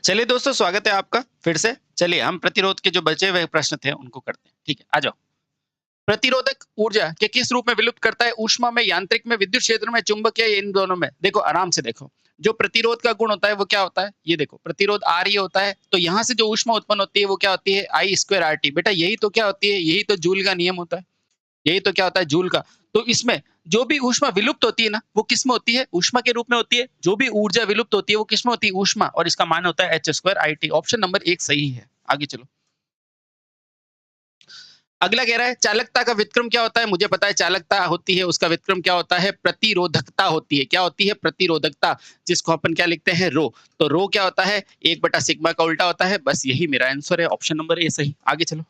चलिए दोस्तों, स्वागत है आपका फिर से। चलिए हम प्रतिरोध के जो बचे हुए प्रश्न थे उनको करते हैं। ठीक है, आ जाओ। प्रतिरोधक ऊर्जा के किस रूप में विलुप्त करता है? ऊष्मा में, यांत्रिक में, विद्युत क्षेत्र में, चुंबकीय, इन दोनों में? देखो आराम से देखो। जो प्रतिरोध का गुण होता है वो क्या होता है? ये देखो, प्रतिरोध आर ये होता है, तो यहाँ से जो ऊष्मा उत्पन्न होती है वो क्या होती है? आई स्क्वायर आर टी। बेटा यही तो क्या होती है? यही तो जूल का नियम होता है। यही तो क्या होता है? जूल का। तो इसमें जो भी ऊष्मा विलुप्त होती है ना, वो किस में होती है? ऊष्मा के रूप में होती है। जो भी ऊर्जा विलुप्त होती है वो किस में होती है? ऊष्मा, और इसका मान होता है H square I T. Option number एक सही है। आगे चलो। अगला कह रहा है चालकता का व्युत्क्रम क्या होता है? मुझे पता है चालकता होती है, उसका व्युत्क्रम क्या होता है? प्रतिरोधकता होती है। क्या होती है? प्रतिरोधकता, जिसको अपन क्या लिखते हैं? रो। तो रो क्या होता है? एक बटा सिग्मा का उल्टा होता है। बस यही मेरा आंसर है, ऑप्शन नंबर ए सही। आगे चलो।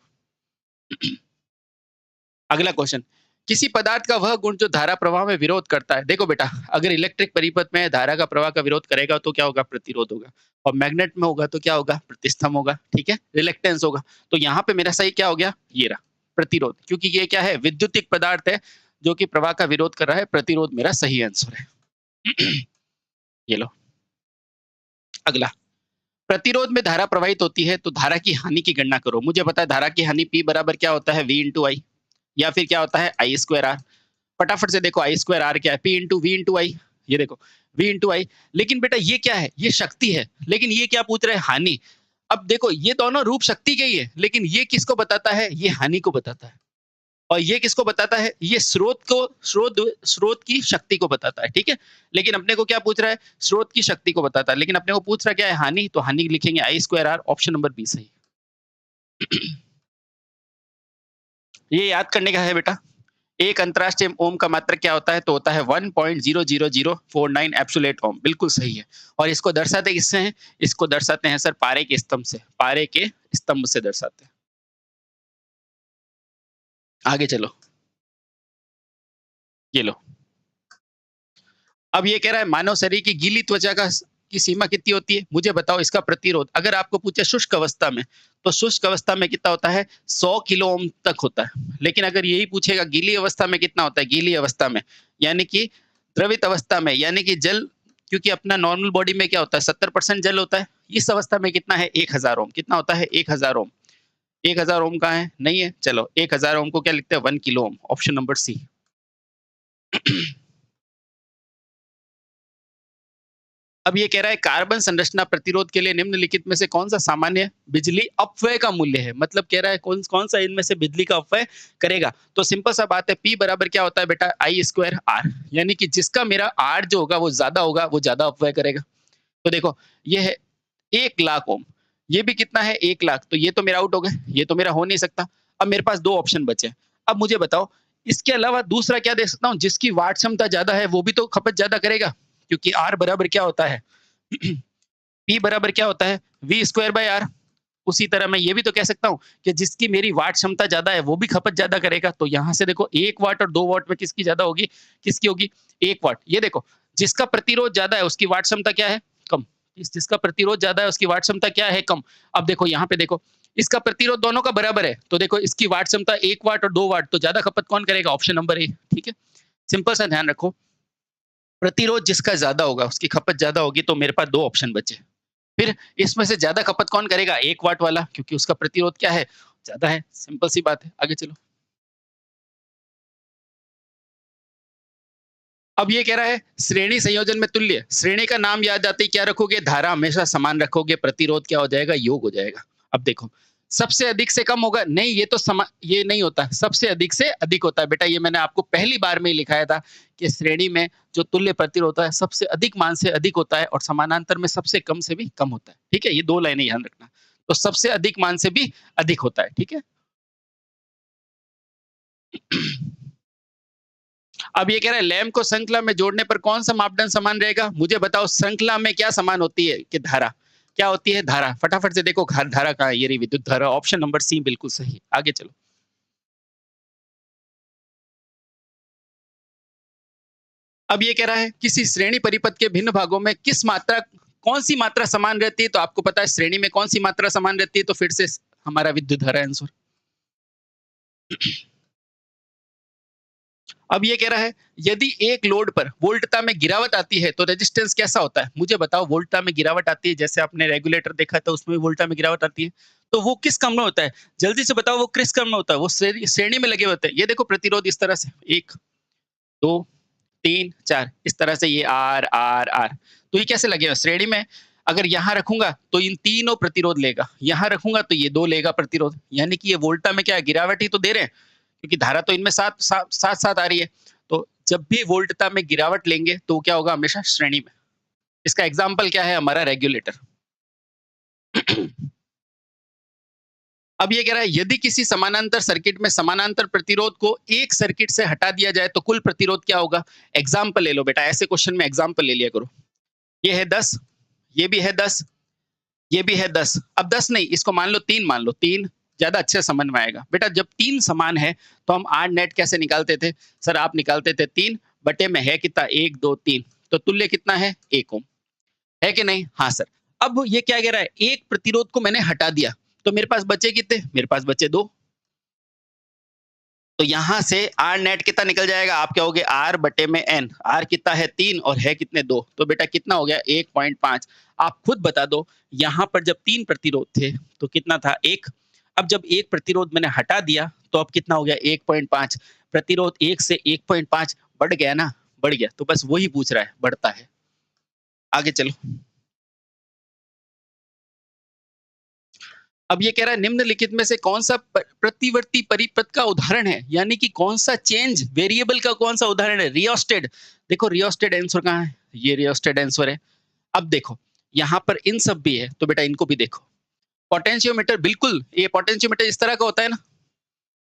अगला क्वेश्चन, किसी पदार्थ का वह गुण जो धारा प्रवाह में विरोध करता है। देखो बेटा, अगर इलेक्ट्रिक परिपथ में धारा का प्रवाह का विरोध करेगा तो क्या होगा? प्रतिरोध होगा। और मैग्नेट में होगा तो क्या होगा? प्रतिस्थम होगा। ठीक है, रिलेक्टेंस होगा। तो यहाँ पे मेरा सही क्या हो गया? ये रहा, प्रतिरोध। क्योंकि ये क्या है? विद्युतिक पदार्थ है जो कि प्रवाह का विरोध कर रहा है। प्रतिरोध मेरा सही आंसर है। ये लो। अगला, प्रतिरोध में धारा प्रवाहित होती है तो धारा की हानि की गणना करो। मुझे पता है धारा की हानि P बराबर क्या होता है? V इंटू आई, या फिर क्या होता है? आई स्क्वायर आर। फटाफट से देखो, आई स्क्वायर आर क्या है? पी इंटू वी इंटू आई। ये देखो, वी इंटू आई। लेकिन बेटा ये क्या है? ये शक्ति है। लेकिन ये क्या पूछ रहे हैं? हानि। अब देखो, ये दोनों रूप शक्ति के ही है, लेकिन ये किसको बताता है? ये हानि को बताता है। और ये किसको बताता है? ये स्रोत की शक्ति को बताता है। ठीक है, लेकिन अपने को क्या पूछ रहा है? स्रोत की शक्ति को बताता है, लेकिन अपने को पूछ रहा क्या है? हानि। तो हानि लिखेंगे I square R. Option number B सही। ये याद करने का है बेटा। एक अंतरराष्ट्रीय ओम का मात्रक क्या होता है? तो होता है 1.00049 एब्सोल्यूट ओम। बिल्कुल सही है। और इसको दर्शाते किससे हैं? इसको दर्शाते हैं सर पारे के स्तंभ से। पारे के स्तंभ से दर्शाते हैं। आगे चलो। ये लो। अब ये कह रहा है मानव शरीर की गीली त्वचा की सीमा कितनी होती है? मुझे बताओ इसका प्रतिरोध। अगर आपको पूछे शुष्क अवस्था में, तो शुष्क अवस्था में कितना होता है? 100 किलो ओम तक होता है। लेकिन अगर यही पूछेगा गीली अवस्था में कितना होता है? गीली अवस्था में यानी कि द्रवित अवस्था में, यानी कि जल, क्योंकि अपना नॉर्मल बॉडी में क्या होता है? 70% जल होता है। इस अवस्था में कितना है? 1000 ओम। कितना होता है? 1000 ओम। 1000 ओम कहाँ है? नहीं है। चलो, 1000 ओम को क्या लिखते हैं? 1 kilo ohm. Option number C. अब ये कह रहा है कार्बन संरचना प्रतिरोध के लिए निम्नलिखित में से कौन सा सामान्य बिजली अपव्यय का मूल्य है? मतलब कह रहा है कौन कौन सा इनमें से बिजली का अपव्यय करेगा। तो सिंपल सा बात है, P बराबर क्या होता है बेटा? आई स्क्वायर आर। यानी कि जिसका मेरा आर जो होगा वो ज्यादा होगा, वो ज्यादा अपव्यय करेगा। तो देखो, ये है 1 लाख ओम। ये भी कितना है? 1 लाख। तो ये तो मेरा आउट हो गया, ये तो मेरा हो नहीं सकता। अब मेरे पास दो ऑप्शन बचे। अब मुझे बताओ, इसके अलावा दूसरा क्या दे सकता हूँ? जिसकी वाट क्षमता ज्यादा है वो भी तो खपत ज्यादा करेगा। क्योंकि आर बराबर क्या होता है? पी बराबर क्या होता है? V square by R. उसी तरह मैं ये भी तो कह सकता हूँ कि जिसकी मेरी वाट क्षमता ज्यादा है वो भी खपत ज्यादा करेगा। तो यहाँ से देखो, 1 वाट और 2 वाट में किसकी ज्यादा होगी? किसकी होगी? 1 वाट। ये देखो, जिसका प्रतिरोध ज्यादा है उसकी वाट क्षमता क्या है? कम। जिसका प्रतिरोध ज्यादा है उसकी वाट क्षमता क्या है? कम। अब देखो यहाँ पे देखो, इसका प्रतिरोध दोनों का बराबर है, तो देखो इसकी वाट क्षमता 1 वाट और 2 वाट, तो ज्यादा खपत कौन करेगा? Option number A. ठीक है, सिंपल सा ध्यान रखो, प्रतिरोध जिसका ज्यादा होगा उसकी खपत ज्यादा होगी। तो मेरे पास दो ऑप्शन बचे। फिर इसमें से ज्यादा खपत कौन करेगा? 1 वाट वाला, क्योंकि उसका प्रतिरोध क्या है? ज्यादा है। सिंपल सी बात है। आगे चलो। अब ये कह रहा है श्रेणी संयोजन में तुल्य। श्रेणी का नाम याद आते ही क्या रखोगे? धारा हमेशा समान रखोगे। प्रतिरोध क्या हो जाएगा? योग हो जाएगा। अब देखो, सबसे अधिक से कम होगा? नहीं, ये तो ये नहीं होता, सबसे अधिक से अधिक होता है। बेटा ये मैंने आपको पहली बार में ही लिखाया था कि श्रेणी में जो तुल्य प्रतिरोध होता है सबसे अधिक मान से अधिक होता है, और समानांतर में सबसे कम से भी कम होता है। ठीक है, ये दो लाइनें ध्यान रखना। तो सबसे अधिक मान से भी अधिक होता है। ठीक है। अब ये कह रहा है लैम्प को श्रृंखला में जोड़ने पर कौन सा मापदंड समान रहेगा? मुझे बताओ, श्रृंखला में क्या समान होती है? कि धारा। क्या होती है? धारा। फटाफट से देखो, धारा कहाँ है? ये रही विद्युत धारा। ऑप्शन नंबर सी बिल्कुल सही। आगे चलो। अब ये कह रहा है किसी श्रेणी परिपथ के भिन्न भागों में किस मात्रा, कौन सी मात्रा समान रहती है? तो आपको पता है श्रेणी में कौन सी मात्रा समान रहती है? तो फिर से हमारा विद्युत धारा आंसर। अब ये कह रहा है यदि एक लोड पर वोल्टता में गिरावट आती है तो रेजिस्टेंस कैसा होता है? मुझे बताओ वोल्टता में गिरावट आती है जैसे आपने रेगुलेटर देखा था उसमें भी वोल्टता में गिरावट आती है। तो वो किस क्रम में होता है? जल्दी से बताओ वो किस क्रम में होता है? वो श्रेणी में लगे होते हैं। ये देखो प्रतिरोध इस तरह से 1, 2, 3, 4 इस तरह से ये आर, आर, आर। तो ये कैसे लगे हुए हैं? श्रेणी में। अगर यहाँ रखूँगा तो इन तीनों प्रतिरोध लेगा। यहाँ रखूँगा तो ये 2 लेगा प्रतिरोध। यानी कि ये वोल्टता में क्या है? गिरावट ही तो दे रहे हैं। क्योंकि धारा तो इनमें साथ-साथ आ रही है। तो जब भी वोल्टता में गिरावट लेंगे तो क्या होगा? हमेशा श्रेणी में। इसका एग्जाम्पल क्या है? हमारा रेगुलेटर। अब ये कह रहा है यदि किसी समानांतर सर्किट में समानांतर प्रतिरोध को एक सर्किट से हटा दिया जाए तो कुल प्रतिरोध क्या होगा? एग्जाम्पल ले लो बेटा, ऐसे क्वेश्चन में एग्जाम्पल ले लिया करो। ये है 10, ये भी है 10, ये भी है 10। अब 10 नहीं, इसको मान लो 3 मान लो, 3 ज़्यादा अच्छे समझ में आएगा। बेटा जब 3 समान है तो हम R नेट कैसे निकालते थे? सर आप निकालते थे 3 बटे में है कितना? 1, 2, 3 तो तुल्य कितना है? 1 ओम। है कि नहीं? हाँ सर। अब ये क्या कह रहा है? एक प्रतिरोध को मैंने हटा दिया, तो मेरे पास बचे कितने? मेरे पास बचे 2। तो यहाँ से R नेट कितना निकल जाएगा? आप कहोगे R बटे में N, R कितना है? 3 और है कितने? 2। तो बेटा कितना हो गया? 1.5। आप खुद बता दो, यहाँ पर जब 3 प्रतिरोध थे, तो कितना था? 1। अब जब एक प्रतिरोध मैंने हटा दिया, तो अब कितना हो गया? 1.5। प्रतिरोध 1 से 1.5 बढ़ गया ना? बढ़ गया। तो बस वही पूछ रहा है, बढ़ता है। आगे चलो। अब ये कह रहा है निम्नलिखित में से कौन सा प्रतिवर्ती परिपथ का उदाहरण है? यानी कि कौन सा चेंज वेरिएबल का कौन सा उदाहरण है? रियोस्टेट। देखो रियोस्टेट आंसर कहाँ है? ये रियोस्टेट आंसर है। अब देखो यहाँ पर इन सब भी है तो बेटा इनको भी देखो। पोटेंशियोमीटर, बिल्कुल ये पोटेंशियोमीटर इस तरह का होता है ना,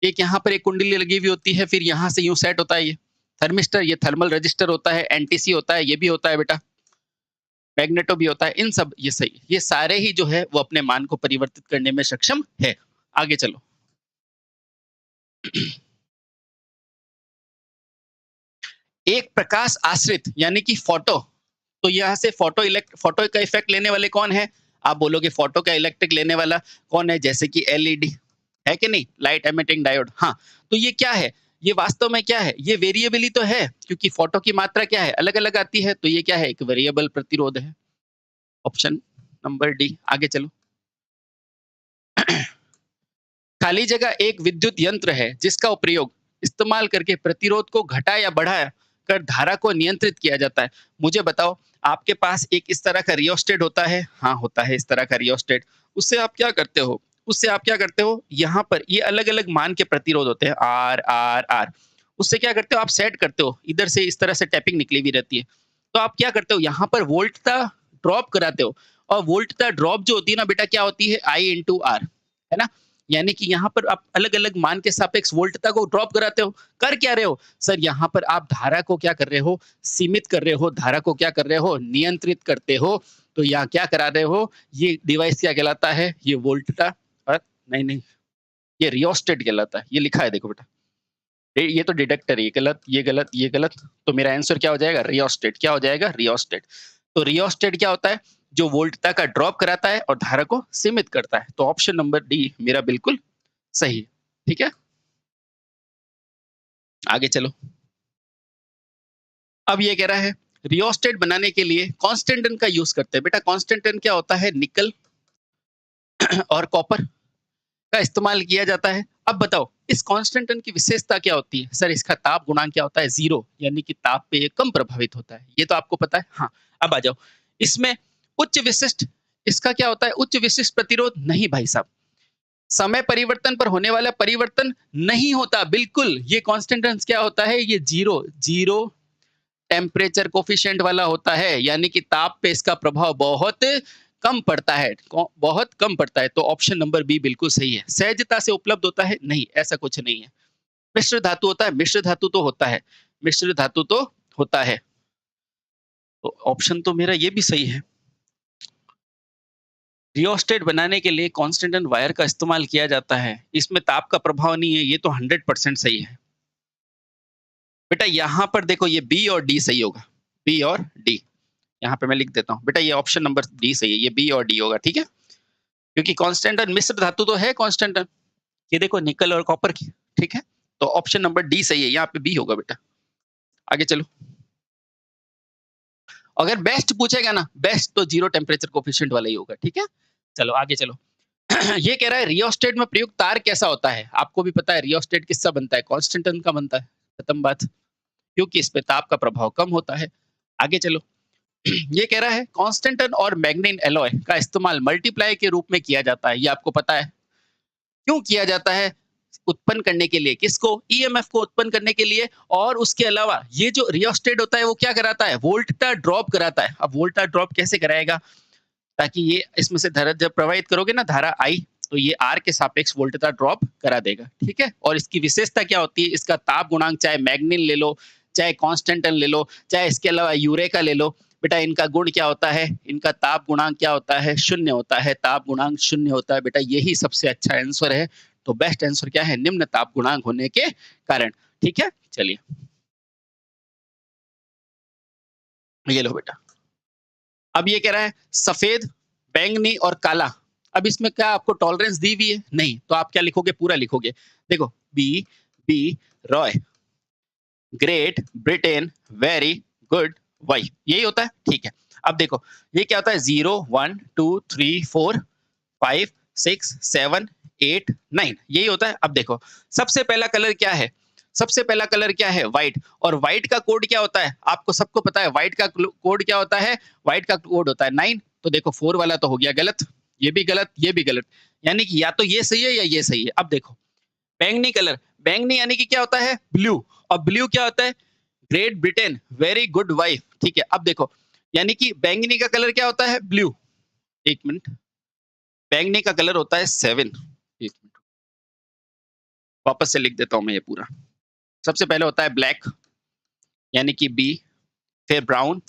एक यहाँ पर एक कुंडली लगी हुई होती है, फिर यहाँ से यूं सेट होता है ये थर्मिस्टर, ये थर्मल रजिस्टर होता है, एनटीसी होता है, ये भी होता है बेटा, मैग्नेटो भी होता है। इन सब ये सही, ये सारे ही जो है वो अपने मान को परिवर्तित करने में सक्षम है। आगे चलो। एक प्रकाश आश्रित यानी कि फोटो, तो यहाँ से फोटो का इफेक्ट लेने वाले कौन है? आप बोलोगे फोटो का इलेक्ट्रिक लेने वाला कौन है? जैसे कि एलईडी है कि नहीं, लाइट एमिटिंग डायोड। हाँ, तो ये क्या है? ये वास्तव में क्या है? ये वेरिएबल ही तो है, क्योंकि फोटो की मात्रा क्या है? अलग अलग आती है, तो ये क्या है? एक वेरिएबल प्रतिरोध है। Option number D. आगे चलो। खाली जगह एक विद्युत यंत्र है जिसका उपयोग इस्तेमाल करके प्रतिरोध को घटा या बढ़ा कर धारा को नियंत्रित किया जाता है। मुझे बताओ, आपके पास एक इस तरह का रियोस्टेट होता है? हाँ होता है इस तरह का रियोस्टेट। उससे आप क्या करते हो? उससे आप क्या करते हो? यहाँ पर ये अलग अलग मान के प्रतिरोध होते हैं, आर आर आर। उससे क्या करते हो? आप सेट करते हो, इधर से इस तरह से टैपिंग निकली हुई रहती है। तो आप क्या करते हो? यहाँ पर वोल्टता ड्रॉप कराते हो, और वोल्टता ड्रॉप जो होती है ना बेटा, क्या होती है? आई इंटू आर, है ना? यानी कि यहाँ पर आप अलग अलग मान के सापेक्ष वोल्टता को ड्रॉप कराते हो। कर क्या रहे हो? सर यहाँ पर आप धारा को क्या कर रहे हो? सीमित कर रहे हो। धारा को क्या कर रहे हो? नियंत्रित करते हो। तो यहाँ क्या करा रहे हो? ये डिवाइस क्या कहलाता है? ये वोल्टता, नहीं नहीं, ये रियोस्टेट कहलाता है। ये लिखा है देखो बेटा, ये तो डिटेक्टर है, ये गलत, ये गलत, ये गलत। तो मेरा आंसर क्या हो जाएगा? रियोस्टेट। क्या हो जाएगा? रियोस्टेट। तो रियोस्टेट क्या होता है? जो वोल्टता का ड्रॉप कराता है और धारा को सीमित करता है। तो ऑप्शन नंबर डी मेरा बिल्कुल सही है। ठीक है, आगे चलो। अब ये कह रहा है रियोस्टेट बनाने के लिए कॉन्स्टेंटन का यूज करते हैं। बेटा कॉन्स्टेंटन क्या होता है? निकल और कॉपर का इस्तेमाल किया जाता है। अब बताओ इस कॉन्स्टेंटन की विशेषता क्या होती है? सर इसका ताप गुणांक क्या होता है? 0, यानी कि ताप पे ये कम प्रभावित होता है। ये तो आपको पता है। हाँ, अब आ जाओ इसमें उच्च विशिष्ट, इसका क्या होता है? उच्च विशिष्ट प्रतिरोध नहीं भाई साहब, समय परिवर्तन पर होने वाला परिवर्तन नहीं होता। बिल्कुल, ये कॉन्स्टेंटेंस क्या होता है? ये जीरो जीरो टेम्परेचर कोफिशिएंट वाला होता है, यानी कि ताप पे इसका प्रभाव बहुत कम पड़ता है, बहुत कम पड़ता है। तो ऑप्शन नंबर बी बिल्कुल सही है। सहजता से उपलब्ध होता है? नहीं, ऐसा कुछ नहीं है। मिश्र धातु होता है? मिश्र धातु तो होता है, मिश्र धातु तो होता है। तो ऑप्शन तो मेरा ये भी सही है। रियोस्टेट बनाने के लिए कांस्टेंट वायर का इस्तेमाल किया जाता है, इसमें ताप का प्रभाव नहीं है। ये तो 100% सही है बेटा। यहाँ पर देखो ये बी और डी सही होगा, बी और डी। यहाँ पे मैं लिख देता हूँ बेटा, ये ऑप्शन नंबर डी सही है, ये बी और डी होगा। ठीक है, क्योंकि कांस्टेंट मिश्र धातु तो है कांस्टेंट। ये देखो निकल और कॉपर की, ठीक है। तो ऑप्शन नंबर डी सही है, यहाँ पे बी होगा बेटा। आगे चलो। अगर बेस्ट पूछेगा ना, बेस्ट तो जीरो टेम्परेचर कोफिशिएंट वाला ही होगा, ठीक है? चलो आगे चलो। ये कह रहा है रियोस्टेट में प्रयुक्त तार कैसा होता है? आपको भी पता है रियोस्टेट किससे बनता है? कांस्टेंट टर्न का बनता है। खत्म बात। क्योंकि इस पे ताप का प्रभाव कम होता है। आगे चलो। ये कह रहा है कांस्टेंट टर्न और मैग्नीन एलॉय का इस्तेमाल मल्टीप्लाई के रूप में किया जाता है। ये आपको पता है। क्यों किया जाता है? उत्पन्न करने के लिए। किसको? ईएमएफ को उत्पन्न करने के लिए। और उसके अलावा ये जो रियोस्टेट होता है वो क्या कराता है? वोल्टा ड्रॉप कराता है। अब वोल्टा ड्रॉप कैसे कराएगा? ताकि ये इसमें से धारा जब प्रवाहित करोगे ना, धारा आई, तो ये आर के सापेक्ष वोल्टता ड्रॉप करा देगा, ठीक है? और इसकी विशेषता क्या होती है? इसका ताप गुणांक चाहे मैग्नीन ले लो, चाहे कांस्टेंट ले लो, चाहे इसके अलावा यूरेका ले लो, बेटा इनका गुण क्या होता है? इनका ताप गुणांक क्या होता है? शून्य होता है। ताप गुणांक शून्य होता है बेटा, यही सबसे अच्छा आंसर है। तो बेस्ट आंसर क्या है? निम्न ताप गुणांक होने के कारण, ठीक है? चलिए, ये लो बेटा। अब ये कह रहा है सफेद, बैंगनी और काला। अब इसमें क्या आपको टॉलरेंस दी हुई है? नहीं। तो आप क्या लिखोगे? पूरा लिखोगे। देखो, B, B, Roy, Great Britain, very good, Y, यही होता है, ठीक है? अब देखो, ये क्या होता है? 0 1 2 3 4 5 6 7 8 9, यही होता है। अब देखो, सबसे पहला कलर क्या है? सबसे पहला कलर क्या है? व्हाइट। और व्हाइट का कोड क्या होता है? आपको सबको पता है व्हाइट का कोड क्या होता है? व्हाइट का कोड होता है 9। तो देखो 4 वाला तो हो गया गलत, ये भी गलत, ये भी गलत। यानी कि या तो ये सही है या ये सही है। अब देखो, बैंगनी कलर, बैंगनी यानी कि क्या होता है? ब्लू। और ब्लू क्या होता है? Great Britain, very good wife, ठीक है? अब देखो, यानी कि बैंगनी का कलर क्या होता है? ब्लू। एक मिनट, बैंगनी का कलर होता है 7। एक मिनट, वापस से लिख देता हूं मैं ये पूरा। सबसे पहले होता है ब्लैक, यानी कि बी, फिर ब्राउन,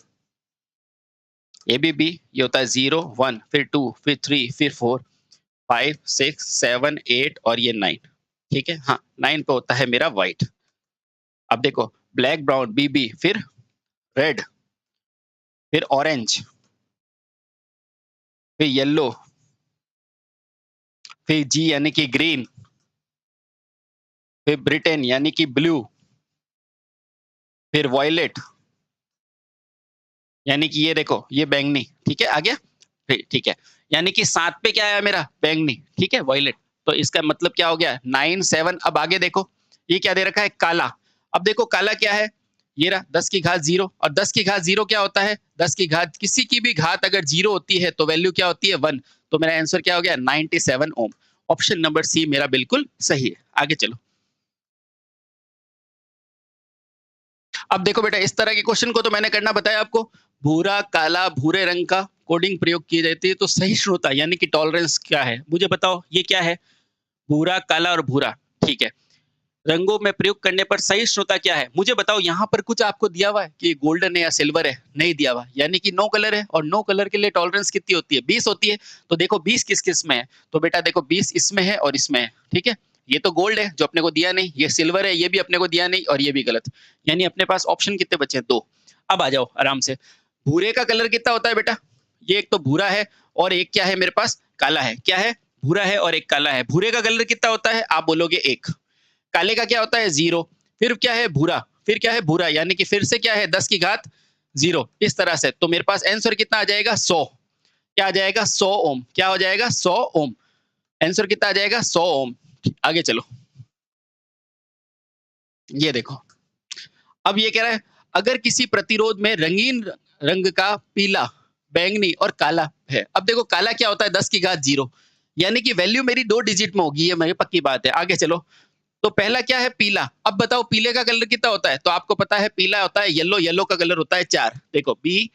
ये भी बी, ये होता है 0 1, फिर 2, फिर 3, फिर 4, 5 6 7 8 और ये 9, ठीक है? हाँ, 9 पे होता है मेरा व्हाइट। अब देखो, ब्लैक, ब्राउन, बीबी, फिर रेड, फिर ऑरेंज, फिर येलो, फिर जी यानी कि ग्रीन, फिर ब्रिटेन यानी कि ब्लू, फिर वॉयलेट, यानी कि ये देखो, ये बैंगनी, ठीक है? आ गया? ठीक है। यानी कि 7 पे क्या आया मेरा? बैंगनी, ठीक है? वॉयलेट। तो इसका मतलब क्या हो गया? 9 7। अब आगे देखो, ये क्या दे रखा है? काला। अब देखो काला क्या है? ये रहा 10 की घात 0। और 10 की घात 0 क्या होता है? 10 की घात, किसी की भी घात अगर 0 होती है तो वैल्यू क्या होती है? 1। तो मेरा आंसर क्या हो गया? 97 ओम। ऑप्शन नंबर सी मेरा बिल्कुल सही है। आगे चलो। अब देखो बेटा, इस तरह के क्वेश्चन को तो मैंने करना बताया आपको। भूरा, काला, भूरे रंग का कोडिंग प्रयोग की जाती है। तो सहिष्णुता यानी कि टॉलरेंस क्या है? मुझे बताओ, ये क्या है? भूरा, काला और भूरा, ठीक है? रंगों में प्रयोग करने पर सहिष्णुता क्या है? मुझे बताओ, यहाँ पर कुछ आपको दिया हुआ है कि गोल्डन है या सिल्वर है? नहीं दिया हुआ। यानी कि नो कलर है, और नो कलर के लिए टॉलरेंस कितनी होती है? 20 होती है। तो देखो 20 किस किस में है? तो बेटा देखो, 20 इसमें है और इसमें है, ठीक है? ये तो गोल्ड है जो अपने को दिया नहीं, ये सिल्वर है ये भी अपने को दिया नहीं, और ये भी गलत। यानी अपने पास ऑप्शन कितने बचे हैं? 2। अब आ जाओ आराम से। भूरे का कलर कितना होता है बेटा? ये एक तो भूरा है और एक क्या है मेरे पास? काला है। क्या है? भूरा है और एक काला है। भूरे का कलर कितना होता है? आप बोलोगे 1। काले का क्या होता है? 0। फिर क्या है? भूरा। फिर क्या है? भूरा, यानी कि फिर से क्या है? 10 की घात 0, इस तरह से। तो मेरे पास आंसर कितना आ जाएगा? 100। क्या आ जाएगा? 100 ओम। क्या हो जाएगा? 100 ओम। आंसर कितना आ जाएगा? 100 ओम। आगे चलो। ये देखो, अब ये कह रहा है अगर किसी प्रतिरोध में रंगीन रंग का पीला, बैंगनी और काला है। अब देखो, काला क्या होता है? 10 की घात 0, यानी कि वैल्यू मेरी 2 डिजिट में होगी, ये मेरी पक्की बात है। आगे चलो। तो पहला क्या है? पीला। अब बताओ पीले का कलर कितना होता है? तो आपको पता है पीला होता है येलो, येलो का कलर होता है 4। देखो, बी,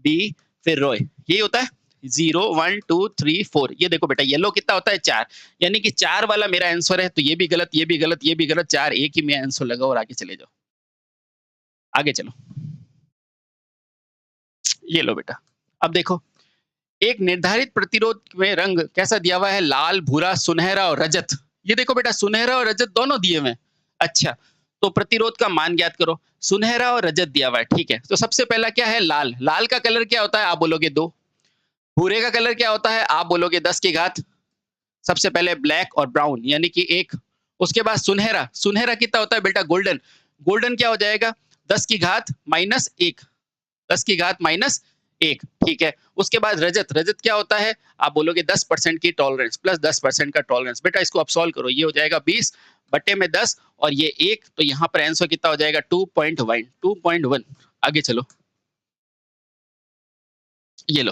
बी, फिर रॉय, यही होता है 0 1 2 3 4। ये देखो बेटा, येलो कितना होता है? 4। यानी कि 4 वाला मेरा आंसर है। तो ये भी गलत, ये भी गलत, ये भी गलत, 4 एक ही में आंसर लगा। और आगे चले जाओ। आगे चलो। ये लो बेटा। अब देखो, एक निर्धारित प्रतिरोध में रंग कैसा दिया हुआ है? लाल, भूरा, सुनहरा और रजत। ये देखो बेटा, सुनहरा और रजत दोनों दिए हुए हैं। अच्छा, तो प्रतिरोध का मान ज्ञात करो। सुनहरा और रजत दिया हुआ है, ठीक है? तो सबसे पहला क्या है? लाल। लाल का कलर क्या होता है? आप बोलोगे 2। भूरे का कलर क्या होता है? आप बोलोगे 10 की घात। सबसे पहले ब्लैक और ब्राउन, यानी कि 1। उसके बाद सुनहरा, सुनहरा कितना होता है बेटा? गोल्डन, गोल्डन क्या हो जाएगा? 10 की घात माइनस 1, 10 की घात माइनस 1, ठीक है। उसके बाद रजत, रजत क्या होता है? आप बोलोगे 10% की टॉलरेंस प्लस 10% का टॉलरेंस। बेटा इसको आप सॉल्व करो, ये हो जाएगा 20 बटे में 10 और ये 1, तो यहाँ पर आंसर कितना हो जाएगा? 2.1, 2.1। आगे चलो, ये लो।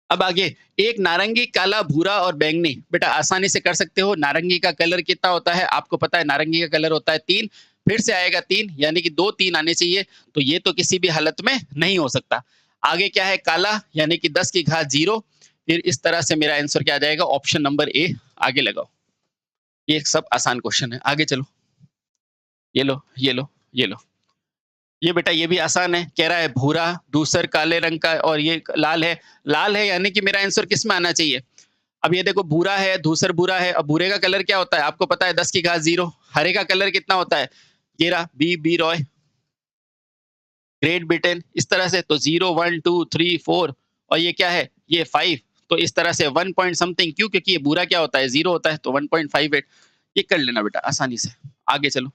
अब आगे, एक नारंगी, काला, भूरा और बैंगनी। बेटा आसानी से कर सकते हो। नारंगी का कलर कितना होता है? आपको पता है नारंगी का कलर होता है 3, फिर से आएगा 3, यानी कि 2 3 आने चाहिए, तो ये तो किसी भी हालत में नहीं हो सकता। आगे क्या है? काला, यानी कि 10 की घात 0, फिर इस तरह से मेरा आंसर क्या आ जाएगा? Option number A. आगे लगाओ, ये सब आसान क्वेश्चन है। आगे चलो, ये लो, ये लो, ये लो। ये बेटा ये भी आसान है। कह रहा है भूरा, धूसर काले रंग का और ये लाल है। लाल है यानी कि मेरा आंसर किस में आना चाहिए? अब ये देखो भूरा है, धूसर भूरा है। अब भूरे का कलर क्या होता है? आपको पता है 10 की घात 0। हरे का कलर कितना होता है? ये रहा बी रॉय, ग्रेट ब्रिटेन, इस तरह से। तो 0 1 2 3 4 और ये क्या है? ये 5। तो इस तरह से 1 पॉइंट समथिंग, क्यों? क्योंकि ये भूरा क्या होता है? 0 होता है, तो 1.58। ये कर लेना बेटा आसानी से। आगे चलो,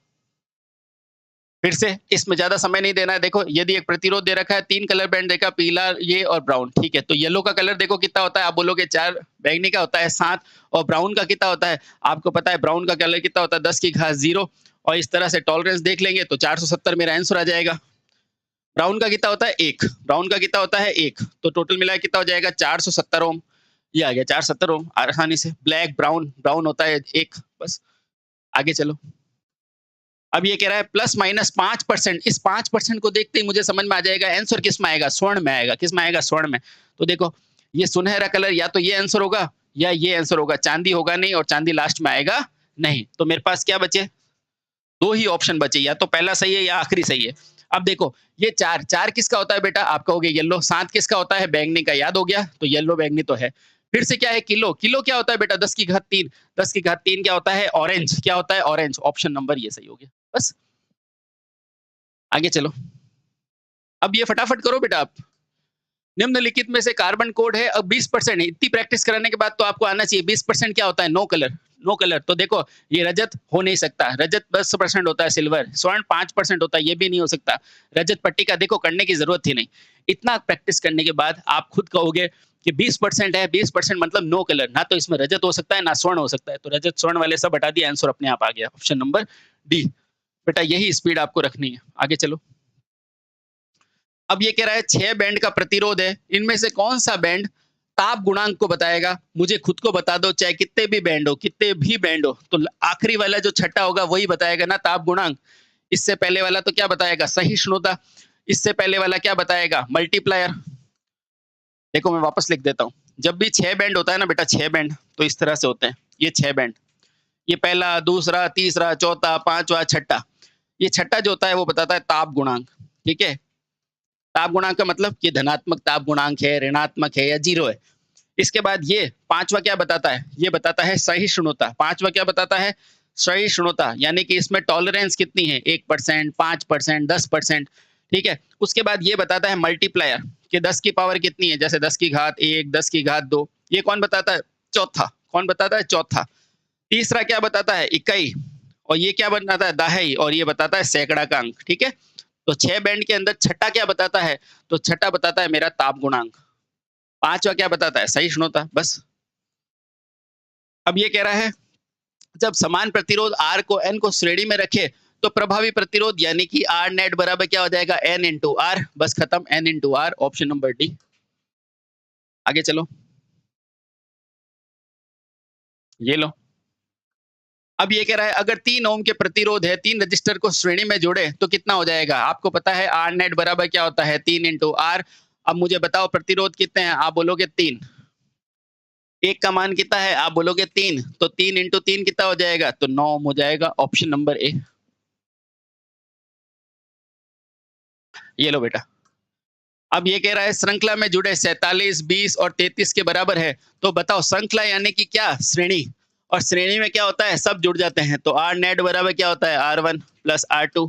फिर से इसमें ज्यादा समय नहीं देना है। देखो यदि एक प्रतिरोध दे रखा है, 3 कलर बैंड देखा, पीला ये और ब्राउन, ठीक है। तो येलो का कलर देखो कितना होता है? आप बोलोगे 4, बैंगनी का होता है 7 और ब्राउन का कितना होता है? आपको पता है ब्राउन का कलर कितना होता है? 10 की घात 0 और इस तरह से टॉलरेंस देख लेंगे तो 470 मेरा आंसर आ जाएगा। ब्राउन का कितना होता है? 1, ब्राउन का कितना होता है? 1, तो टोटल मिला कितना हो जाएगा? 470 ओम। ये आ गया 470 ओम आसानी से। ब्लैक, ब्राउन, ब्राउन होता है 1, बस। आगे चलो, अब ये कह रहा है प्लस माइनस 5%। इस 5% को देखते ही मुझे समझ में आ जाएगा आंसर किस में आएगा? स्वर्ण में आएगा। किस में आएगा? स्वर्ण में। तो देखो ये सुनहरा कलर, या तो ये आंसर होगा या ये आंसर होगा। चांदी होगा नहीं, और चांदी लास्ट में आएगा नहीं। तो मेरे पास क्या बचे? 2 ही ऑप्शन बचे, या तो पहला सही है या आखिरी सही है। अब देखो ये 4, 4 किसका होता है बेटा? आप कहोगे येलो। 7 किसका होता है? बैंगनी का। याद हो गया? तो येलो बैंगनी तो है। फिर से क्या है? किलो, किलो क्या होता है बेटा? 10 की घात 3, 10 की घात 3 क्या होता है? ऑरेंज। क्या होता है? ऑरेंज। ऑप्शन नंबर ये सही हो गया, बस। आगे चलो, अब ये फटाफट करो बेटा आप। निम्नलिखित में से कार्बन कोड है, अब 20% है। इतनी प्रैक्टिस कराने के बाद तो आपको आना चाहिए। 20% क्या होता है? No colour. नो कलर, तो देखो ये रजत हो नहीं सकता। रजत 10% होता है। सिल्वर, स्वर्ण 5% होता है, ये भी नहीं हो सकता। रजत पट्टी का देखो करने की जरूरत ही नहीं। इतना प्रैक्टिस करने के बाद आप खुद कहोगे कि 20% है। 20% मतलब नो कलर। ना तो इसमें रजत हो सकता है ना स्वर्ण हो सकता है। तो रजत स्वर्ण वाले सब हटा दिया, आंसर अपने आप आ गया। Option number D. बेटा यही स्पीड आपको रखनी है। आगे चलो, अब ये कह रहा है 6 बैंड का प्रतिरोध है, इनमें से कौन सा बैंड ताप गुणांक को बताएगा? मुझे खुद को बता दो, चाहे कितने भी बैंड हो, कितने भी बैंड हो, तो आखिरी वाला जो छठा होगा वही बताएगा ना ताप गुणांक। इससे पहले वाला तो क्या बताएगा? सहिष्णुता। इससे पहले वाला क्या बताएगा? मल्टीप्लायर। देखो मैं वापस लिख देता हूँ। जब भी 6 बैंड होता है ना बेटा, 6 बैंड तो इस तरह से होते हैं। ये 6 बैंड, ये पहला, दूसरा, तीसरा, चौथा, पांचवा, छठा। ये छठा जो होता है वो बताता है ताप गुणांक, ठीक है। ताप गुणांक का मतलब कि धनात्मक ताप गुणांक है, ऋणात्मक है या जीरो है। इसके बाद ये पांचवा क्या बताता है? ये बताता है सहिष्णुता। पांचवा क्या बताता है? सहिष्णुता, यानी कि इसमें टॉलरेंस कितनी है? 1%, 5%, 10%, ठीक है। उसके बाद ये बताता है मल्टीप्लायर, कि 10 की पावर कितनी है? जैसे 10 की घात 1, 10 की घात 2। ये कौन बताता है? चौथा। कौन बताता है? चौथा। तीसरा क्या बताता है? इकाई। और ये क्या बताता है? दहाई। और ये बताता है सैकड़ा का अंक, ठीक है। तो 6 बैंड के अंदर छठा क्या बताता है? तो छठा बताता है मेरा ताप गुणांक। पांचवा क्या बताता है? सहिष्णुता, बस। अब ये कह रहा है जब समान प्रतिरोध R को N को श्रेणी में रखे तो प्रभावी प्रतिरोध यानी कि R नेट बराबर क्या हो जाएगा? N into R. बस खत्म, N into R. Option number D. आगे चलो, ये लो। अब ये कह रहा है अगर 3 ओम के प्रतिरोध है, 3 रजिस्टर को श्रेणी में जोड़े तो कितना हो जाएगा? आपको पता है R नेट बराबर क्या होता है? 3 इंटू आर। अब मुझे बताओ प्रतिरोध कितने हैं? आप बोलोगे 3। एक का मान कितना है? आप बोलोगे 3। तो 3 इंटू 3 कितना हो जाएगा? तो 9 हो जाएगा। Option number A. ये लो बेटा। अब ये कह रहा है श्रृंखला में जुड़े 47, 20 और 33 के बराबर है। तो बताओ श्रृंखला यानी कि क्या? श्रेणी। और श्रेणी में क्या होता है? सब जुड़ जाते हैं। तो आर नेट बराबर क्या होता है? R1 plus R2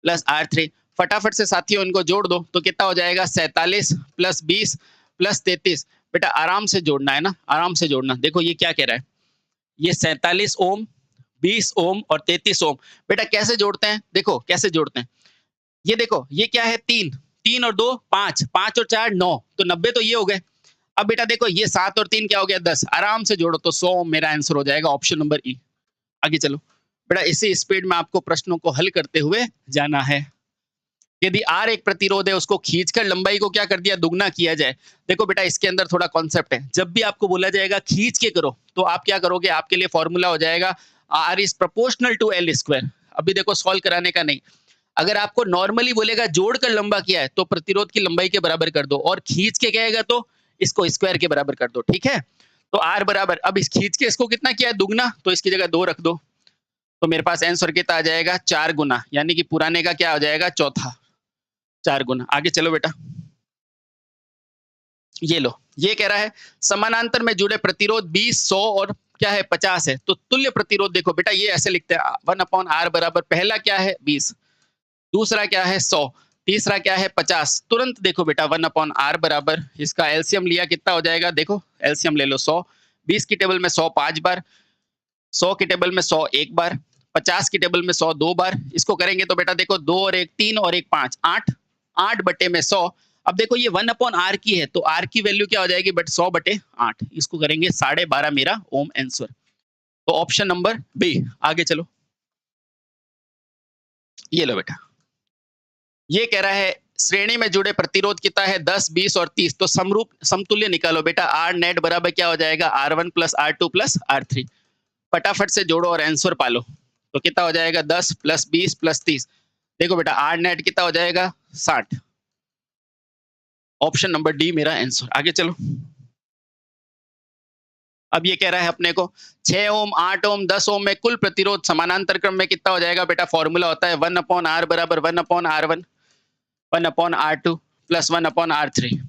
plus R3। फटाफट से साथियों इनको जोड़ दो तो कितना हो जाएगा? 47 प्लस 20 प्लस 33। बेटा आराम से जोड़ना है ना, आराम से जोड़ना। देखो ये क्या कह रहा है? ये 47 ओम 20 ओम और 33 ओम। बेटा कैसे जोड़ते हैं? देखो कैसे जोड़ते हैं। ये देखो, ये क्या है 3, 3 और 2 5, 5 और 4 9, तो 90 तो ये हो गए। अब बेटा देखो ये 7 और 3 क्या हो गया 10, आराम से जोड़ो तो 100 ओम मेरा आंसर हो जाएगा, ऑप्शन नंबर ई। आगे चलो। बेटा इसी स्पीड में आपको प्रश्नों को हल करते हुए जाना है। यदि R एक प्रतिरोध है, उसको खींचकर लंबाई को क्या कर दिया, दुगना किया जाए। देखो बेटा इसके अंदर थोड़ा कॉन्सेप्ट है। जब भी आपको बोला जाएगा खींच के करो, तो आप क्या करोगे, आपके लिए फॉर्मूला हो जाएगा R is proportional to L square. अभी देखो सॉल्व कराने का नहीं। अगर आपको नॉर्मली बोलेगा जोड़कर लंबा किया है, तो प्रतिरोध की लंबाई के बराबर कर दो, और खींच के कहेगा तो इसको स्क्वायर के बराबर कर दो, ठीक है। तो R बराबर, अब इस खींच के इसको कितना किया है, दुगना, तो इसकी जगह 2 रख दो। तो मेरे पास आंसर कितना आ जाएगा, 4 गुना, यानी कि पुराने का क्या हो जाएगा, चौथा, 4 गुना। आगे चलो बेटा। ये लो, ये कह रहा है समानांतर में जुड़े प्रतिरोध 20, 100 और क्या है 50 है। तो तुल्य प्रतिरोध देखो बेटा ये ऐसे लिखते हैं 1/R बराबर, पहला क्या है 20, दूसरा क्या है 100, तीसरा क्या है 50। तुरंत देखो बेटा 1/R बराबर, इसका एलसीएम लिया कितना हो जाएगा, देखो एलसीएम ले लो 100, 20 की टेबल में 100 5 बार, 100 की टेबल में 100 एक बार, 50 की टेबल में 100 दो बार। इसको करेंगे तो बेटा देखो 2 और 1 3 और 1 5, 8, 8 बटे में 100। अब देखो ये 1/R की है, तो R की वैल्यू क्या हो जाएगी, बट 100 बटे 8, इसको करेंगे 12.5 मेरा ओम आंसर। तो ऑप्शन नंबर बी। आगे चलो। ये लो बेटा, ये कह रहा है श्रेणी में जुड़े प्रतिरोध कितना है 10, 20 और 30। तो समरूप समतुल्य निकालो बेटा। आर नेट बराबर क्या हो जाएगा, R1 plus R2 plus R3। फटाफट से जोड़ो और आंसर पालो। तो कितना हो जाएगा 10 प्लस 20 प्लस 30। देखो बेटा आर नेट कितना हो जाएगा 60। ऑप्शन नंबर डी मेरा आंसर। आगे चलो। अब ये कह रहा है अपने को 6 ओम 8 ओम 10 ओम में कुल प्रतिरोध समानांतर क्रम में कितना हो जाएगा बेटा। फॉर्मूला होता है 1/R बराबर 1/R1 1/R2 प्लस 1/R3।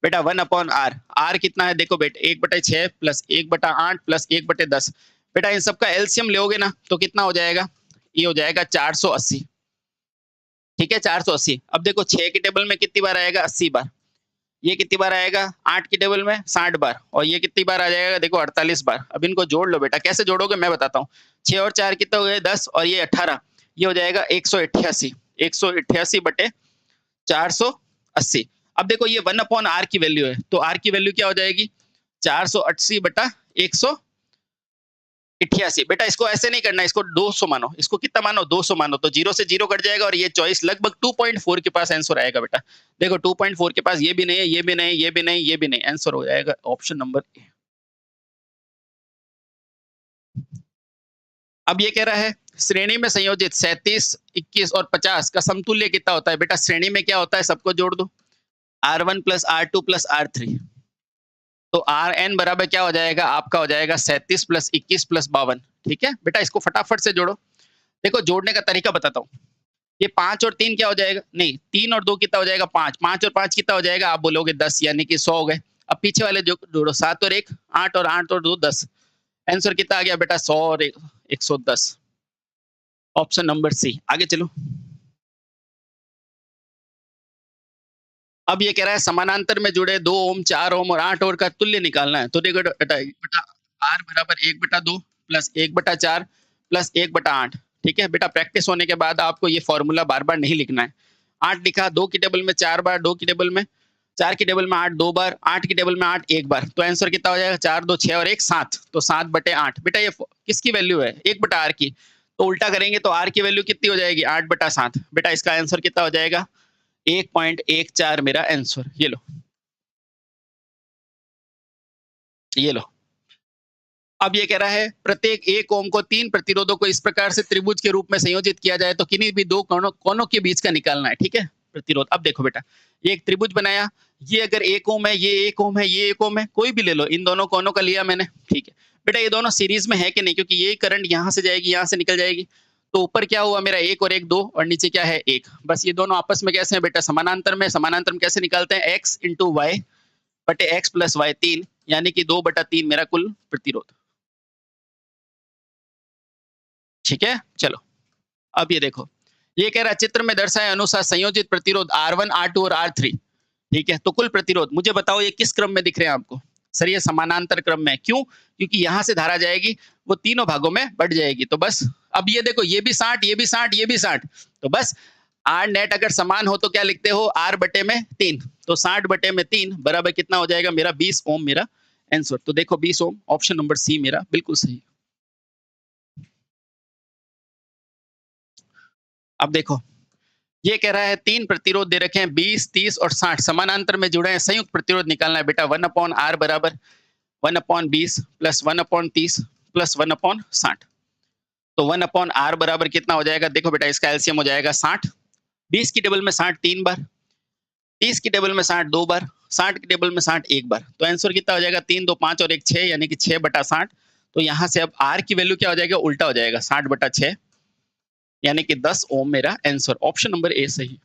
बेटा 1/R, R कितना है देखो बेटा 1/6 प्लस 1/8 प्लस 1/10। बेटा इन सबका एलसीएम लोगे ना तो कितना हो जाएगा, ये हो जाएगा 480। ठीक है 480। अब देखो 6 की टेबल में कितनी बार आएगा 80 बार, ये कितनी बार आएगा 8 की टेबल में 60 बार, और ये कितनी बार आ जाएगा देखो 48 बार। अब इनको जोड़ लो बेटा, कैसे जोड़ोगे मैं बताता हूँ। 6 और 4 कितने हो गए 10 और ये 18, ये हो जाएगा 188, 188 बटे 480। अब देखो ये 1/R की वैल्यू है, तो R की वैल्यू क्या हो जाएगी 480 बटा 188। बेटा इसको ऐसे नहीं करना, इसको 200 मानो, इसको कितना मानो 200 मानो, तो 0 से 0 कट जाएगा और ये चॉइस लगभग 2.4 के पास आंसर आएगा बेटा। देखो 2.4 के पास ये भी नहीं है, ये भी नहीं, ये भी नहीं, ये भी नहीं, आंसर हो जाएगा ऑप्शन नंबर ए। अब ये कह रहा है श्रेणी में संयोजित 37, 21 और 50 का समतुल्य कितना होता है। बेटा श्रेणी में क्या होता है, सबको जोड़ दो, R1 plus R2 plus R3। तो Rn बराबर क्या हो जाएगा आपका, हो जाएगा 37 प्लस 21 प्लस 52। ठीक है बेटा इसको फटाफट से जोड़ो। देखो जोड़ने का तरीका बताता हूँ। ये 5 और 3 क्या हो जाएगा, नहीं 3 और 2 कितना हो जाएगा 5, 5 और 5 कितना हो जाएगा, आप बोलोगे 10, यानी कि 100 हो गए। अब पीछे वाले जो जोड़ो 7 और 1 8 और 8 और 2 10। आंसर कितना आ गया बेटा 100 और 110। Option number C. आगे चलो। अब ये कह रहा है समानांतर में जुड़े 2 ओम 4 ओम और 8 ओम का तुल्य निकालना है। तो देखो बेटा 1 बटा R बराबर 1/2 प्लस 1/4 प्लस 1/8। ठीक है बेटा प्रैक्टिस होने के बाद आपको ये फॉर्मूला बार बार नहीं लिखना है। 8 लिखा, 2 की टेबल में 4 बार, 2 की टेबल में 4 की टेबल में 8 2 बार, 8 की टेबल में 8 एक बार। तो आंसर कितना हो जाएगा 4 2 6 और 1 7। तो 7/8। बेटा ये किसकी वैल्यू है 1/R की, तो उल्टा करेंगे तो R की वैल्यू कितनी हो जाएगी 8/7। बेटा इसका आंसर कितना हो जाएगा 1.14 मेरा आंसर। ये लो, ये लो। अब ये कह रहा है प्रत्येक एक ओम को 3 प्रतिरोधों को इस प्रकार से त्रिभुज के रूप में संयोजित किया जाए तो किन्हीं भी 2 कोनों के बीच का निकालना है। ठीक है प्रतिरोध। अब देखो बेटा ये एक त्रिभुज बनाया, ये अगर 1 ओम है, ये 1 ओम है, ये 1 ओम है, कोई भी ले लो, इन दोनों कोनों का लिया मैंने। ठीक है बेटा ये दोनों सीरीज में है कि नहीं, क्योंकि ये करंट यहाँ से जाएगी, यहाँ से निकल जाएगी। तो ऊपर क्या हुआ मेरा 1 और 1 2, और नीचे क्या है 1। बस ये दोनों आपस में कैसे हैं बेटा समानांतर में। समानांतर में कैसे निकालते हैं, x इंटू वाई बटे x प्लस वाई 3, यानी कि 2/3 मेरा कुल प्रतिरोध। ठीक है चलो। अब ये देखो, ये कह रहा है चित्र में दर्शाए अनुसार संयोजित प्रतिरोध R1 R2 और R3। ठीक है तो कुल प्रतिरोध मुझे बताओ ये किस क्रम में दिख रहे हैं आपको। सर ये समानांतर क्रम में है। क्यों? क्योंकि यहाँ से धारा जाएगी, वो तीनों भागों में बँट जाएगी। तो बस अब ये देखो, ये भी 60, ये भी 60, ये भी 60। तो बस R नेट अगर समान हो तो क्या लिखते हो? R बटे में 3। तो 60 बटे में 3 बराबर कितना हो जाएगा? मेरा 20 ओम मेरा आंसर। तो देखो 20 ओम, ऑप्शन नंबर सी मेरा बिल्कुल सही। अब देखो, ये कह रहा है 3 प्रतिरोध दे रखे हैं 20, 30 और 60 समानांतर में जुड़े हैं, संयुक्त प्रतिरोध निकालना है बेटा। 1/R बराबर 1/20 प्लस 1/30 प्लस 1/60। तो 1/R बराबर कितना हो जाएगा? देखो बेटा, इसका एलसीएम हो जाएगा 60। 20 की टेबल में 60 3 बार, 30 की टेबल में 60 2 बार, 60 की टेबल में 60 1 बार। तो आंसर कितना हो जाएगा? 3 2 5 और 1 6, यानी कि 6/60। तो यहाँ से अब R की वैल्यू क्या हो जाएगा? उल्टा हो जाएगा, 60/6, यानी कि 10 ओम मेरा आंसर। ऑप्शन नंबर ए सही।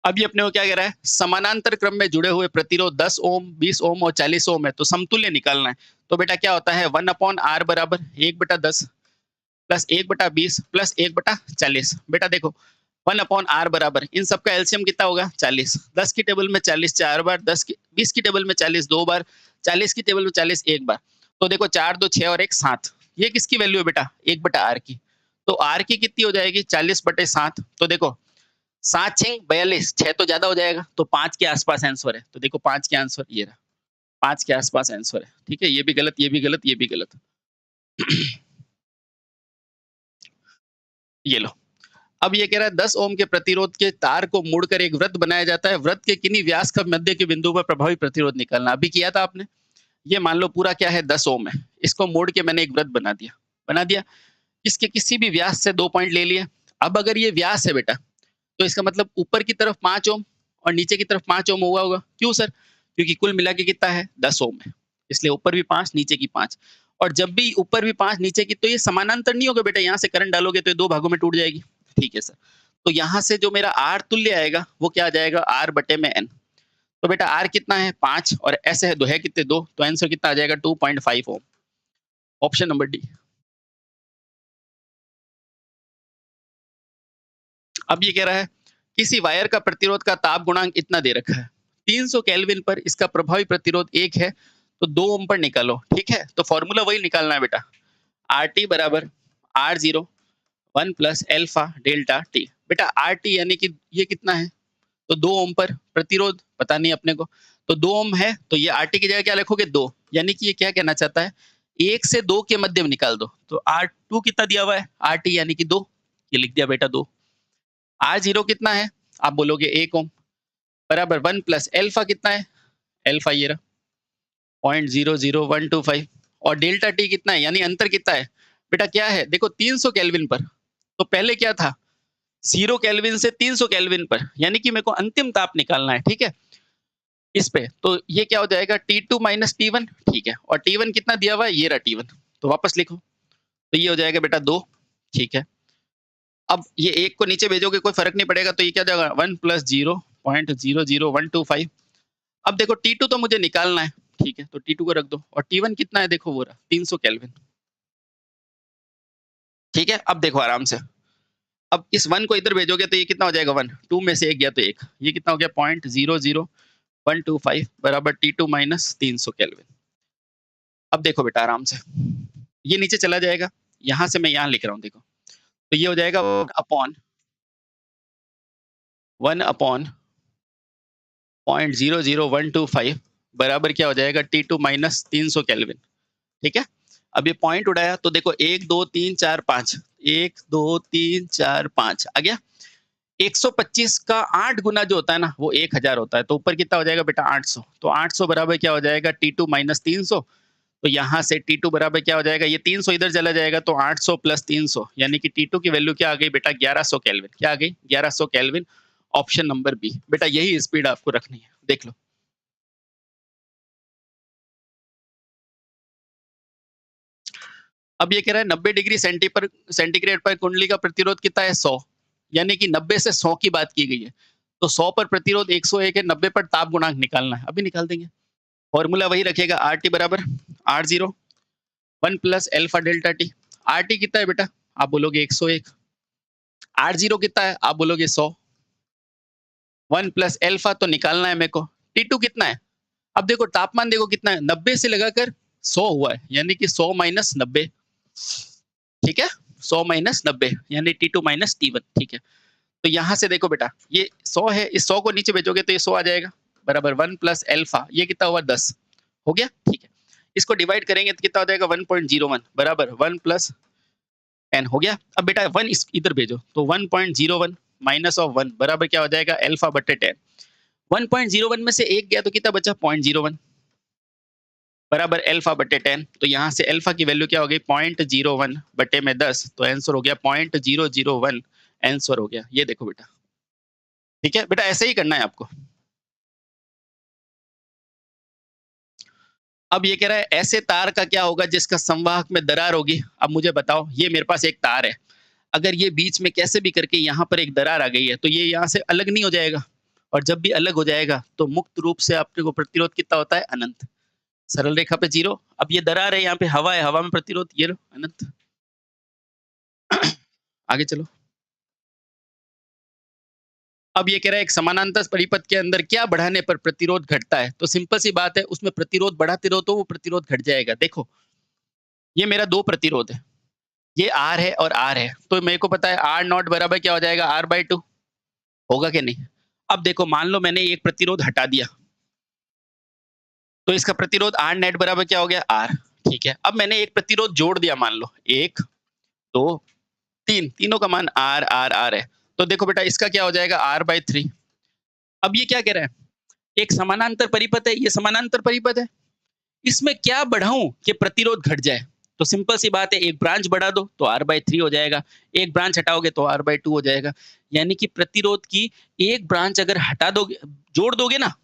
अभी अपने को क्या कह रहा है? समानांतर क्रम में जुड़े हुए प्रतिरोध 10 ओम, 20 ओम और 40 ओम है, तो समतुल्य निकालना है। तो बेटा क्या होता है? 1/R बराबर 1/10 प्लस 1/20 प्लस 1/40। बेटा देखो, 1/R बराबर इन सबका एलसीएम कितना होगा? 40। 10 की टेबल में 40 4 बार, 20 की टेबल में 40 2 बार, 40 की टेबल में 40 1 बार। तो देखो 4 2 6 और 1 7। ये किसकी वैल्यू है बेटा? 1/R की। तो R की कितनी हो जाएगी? 40/7। तो देखो 7 6 42, 6 तो ज्यादा हो जाएगा, तो 5 के आसपास आंसर है। तो देखो 5 के आंसर ये रहा, 5 के आसपास आंसर है। ठीक है, ये भी गलत, ये भी गलत, ये भी गलत। ये लो। अब ये कह रहा है 10 ओम के प्रतिरोध के तार को मोड़कर एक वृत्त बनाया जाता है। वृत्त के किन्हीं व्यास का मध्य के बिंदु पर प्रभावी प्रतिरोध निकालना। अभी किया था आपने। ये मान लो पूरा क्या है? 10 ओम है। इसको मोड़ के मैंने एक वृत्त बना दिया। बना दिया। इसके किसी भी व्यास से 2 पॉइंट ले लिए। अब अगर ये व्यास है बेटा, तो इसका मतलब ऊपर की तरफ 5 ओम और नीचे की तरफ 5 ओम हुआ होगा। क्यों सर? क्योंकि कुल मिला के कितना है? 10 ओम है। इसलिए ऊपर भी 5 नीचे की 5। और जब भी ऊपर भी 5 नीचे की, तो ये समानांतर नहीं होगा बेटा। यहाँ से करंट डालोगे तो ये 2 भागों में टूट जाएगी। ठीक है सर। तो यहाँ से जो मेरा R तुल्य आएगा वो क्या आ जाएगा? R बटे में N। तो बेटा R कितना है? 5 और S है 2, है कितने? 2। तो आंसर कितना आ जाएगा? 2.5 ओम। Option number D. अब ये कह रहा है किसी वायर का प्रतिरोध का ताप गुणांक इतना दे रखा है, 300 केल्विन पर इसका प्रभावी प्रतिरोध 1 है, तो 2 ओम पर निकालो। ठीक है, तो फॉर्मूला वही निकालना है बेटा। RT बराबर R0 1 plus alpha delta T. बेटा RT यानी कि ये कितना है? तो 2 ओम पर प्रतिरोध पता नहीं अपने को, तो 2 ओम है, तो ये RT की जगह क्या लिखोगे? 2। यानी कि ये क्या कहना चाहता है? 1 से 2 के मध्य में निकाल दो। तो R2 कितना दिया हुआ है? RT यानी कि 2। ये लिख दिया बेटा 2। R0 कितना है? आप बोलोगे 1 ओम बराबर 1 प्लस एल्फा कितना है? एल्फा ये रहा 0.00125। और डेल्टा टी कितना है? यानी अंतर कितना है? बेटा क्या है? देखो 300 केल्विन पर, तो पहले क्या था? 0 केल्विन से 300 केल्विन पर, यानी कि मेरे को अंतिम ताप निकालना है। ठीक है, इस पे तो ये क्या हो जाएगा? T2 minus T1। ठीक है, और T1 कितना दिया हुआ है? ये रहा T1। तो वापस लिखो, तो ये हो जाएगा बेटा 2। ठीक है, अब ये 1 को नीचे भेजोगे कोई फर्क नहीं पड़ेगा, तो ये क्या जाएगा? 1 प्लस 0.00125। अब देखो T2 तो मुझे निकालना है। ठीक है, तो T2 को रख दो, और T1 कितना है? देखो वो रहा 300 केल्विन। ठीक है, अब देखो आराम से, अब इस 1 को इधर भेजोगे तो ये कितना हो जाएगा? 1। 2 में से 1 गया तो 1। ये कितना हो गया? 0.00125 बराबर T2 माइनस 300 केल्विन। अब देखो बेटा आराम से, ये नीचे चला जाएगा, यहाँ से मैं यहाँ लिख रहा हूँ देखो, तो ये हो जाएगा 1 अपॉन 0.00125 बराबर क्या हो जाएगा? T2 minus 300 kelvin. ठीक है, अब ये पॉइंट उड़ाया तो देखो 1 2 3 4 5, 1 2 3 4 5 आ गया। 125 का 8 गुना जो होता है ना, वो 1000 होता है। तो ऊपर कितना हो जाएगा बेटा? 800। तो 800 बराबर क्या हो जाएगा? T2 minus 300। तो यहाँ से T2 बराबर क्या हो जाएगा? ये 300 इधर चला जाएगा, तो 800 प्लस 300, यानी कि T2 की वैल्यू क्या आ गई बेटा? 1100 केल्विन। क्या आ गई? 1100 केल्विन। Option number B. बेटा यही स्पीड आपको रखनी है, देख लो। अब ये कह रहा है 90 डिग्री सेंटीग्रेड पर कुंडली का प्रतिरोध कितना है? 100। यानी कि 90 से 100 की बात की गई है। तो 100 पर प्रतिरोध 101 है, 90 पर ताप गुणांक निकालना है। अभी निकाल देंगे। फॉर्मूला वही रखेगा, RT बराबर R0 1 plus alpha delta T. RT कितना है बेटा? आप बोलोगे 101। R0 कितना है? आप बोलोगे 100। 1 प्लस एल्फा तो निकालना है मेरे को, T2 कितना है? अब देखो तापमान देखो कितना है, 90 से लगाकर 100 हुआ है, यानी कि 100 माइनस 90, ठीक है? 100 माइनस 90 यानी T2 माइनस T1, ठीक है? तो यहाँ से देखो बेटा, ये 100 है, इस 100 को नीचे भेजोगे तो ये 100 आ जाएगा, बराबर 1 प्लस अल्फा, ये कितना हुआ 10, हो गया? ठीक है। इसको डिवाइड करेंगे तो कितना हो जाएगा 1.01 बराबर 1 प्लस 10 हो गया। अब बेटा 1 इस इधर भेजो, तो 1.01 माइनस ऑफ 1 बराबर क्या हो जाएगा अल्फा बटे 10। 1.01 में से 1 गया तो कितना बचा 0.01 बराबर अल्फा बटे 10। तो यहाँ से अल्फा की वैल्यू क्या हो गई 0.01 बटे में 10, तो आंसर हो गया 0.001 आंसर हो गया। ये देखो बेटा, ठीक है बेटा, ऐसे ही करना है आपको। अब ये कह रहा है ऐसे तार का क्या होगा जिसका संवाहक में दरार होगी। अब मुझे बताओ, ये मेरे पास एक तार है, अगर ये बीच में कैसे भी करके यहाँ पर एक दरार आ गई है तो ये यहाँ से अलग नहीं हो जाएगा, और जब भी अलग हो जाएगा तो मुक्त रूप से आपके को प्रतिरोध कितना होता है अनंत, सरल रेखा पे 0। अब ये दरार है, यहाँ पे हवा है, हवा में प्रतिरोध ये लो अनंत। आगे चलो। अब ये कह रहा है एक समानांतर परिपथ के अंदर क्या बढ़ाने पर प्रतिरोध घटता है। तो सिंपल सी बात है, उसमें प्रतिरोध बढ़ाते रहो तो वो प्रतिरोध घट जाएगा। देखो ये मेरा दो प्रतिरोध है, ये R है और R है, तो मेरे को पता है R नॉट बराबर क्या हो जाएगा R/2, होगा कि नहीं? अब देखो मान लो मैंने एक प्रतिरोध हटा दिया, तो इसका प्रतिरोध R नेट बराबर क्या हो गया R, ठीक है। अब मैंने एक प्रतिरोध जोड़ दिया, मान लो 1 2 3, तीनों का मान R R R है, तो देखो बेटा इसका क्या हो जाएगा R/3। अब ये क्या कह रहा है, एक समानांतर परिपथ है, ये समानांतर परिपथ है, इसमें क्या बढ़ाऊं कि प्रतिरोध घट जाए। तो सिंपल सी बात है, एक ब्रांच बढ़ा दो तो R/3 हो जाएगा, एक ब्रांच हटाओगे तो R/2 हो जाएगा। यानी कि प्रतिरोध की एक ब्रांच अगर हटा दोगे, जोड़ दोगे ना,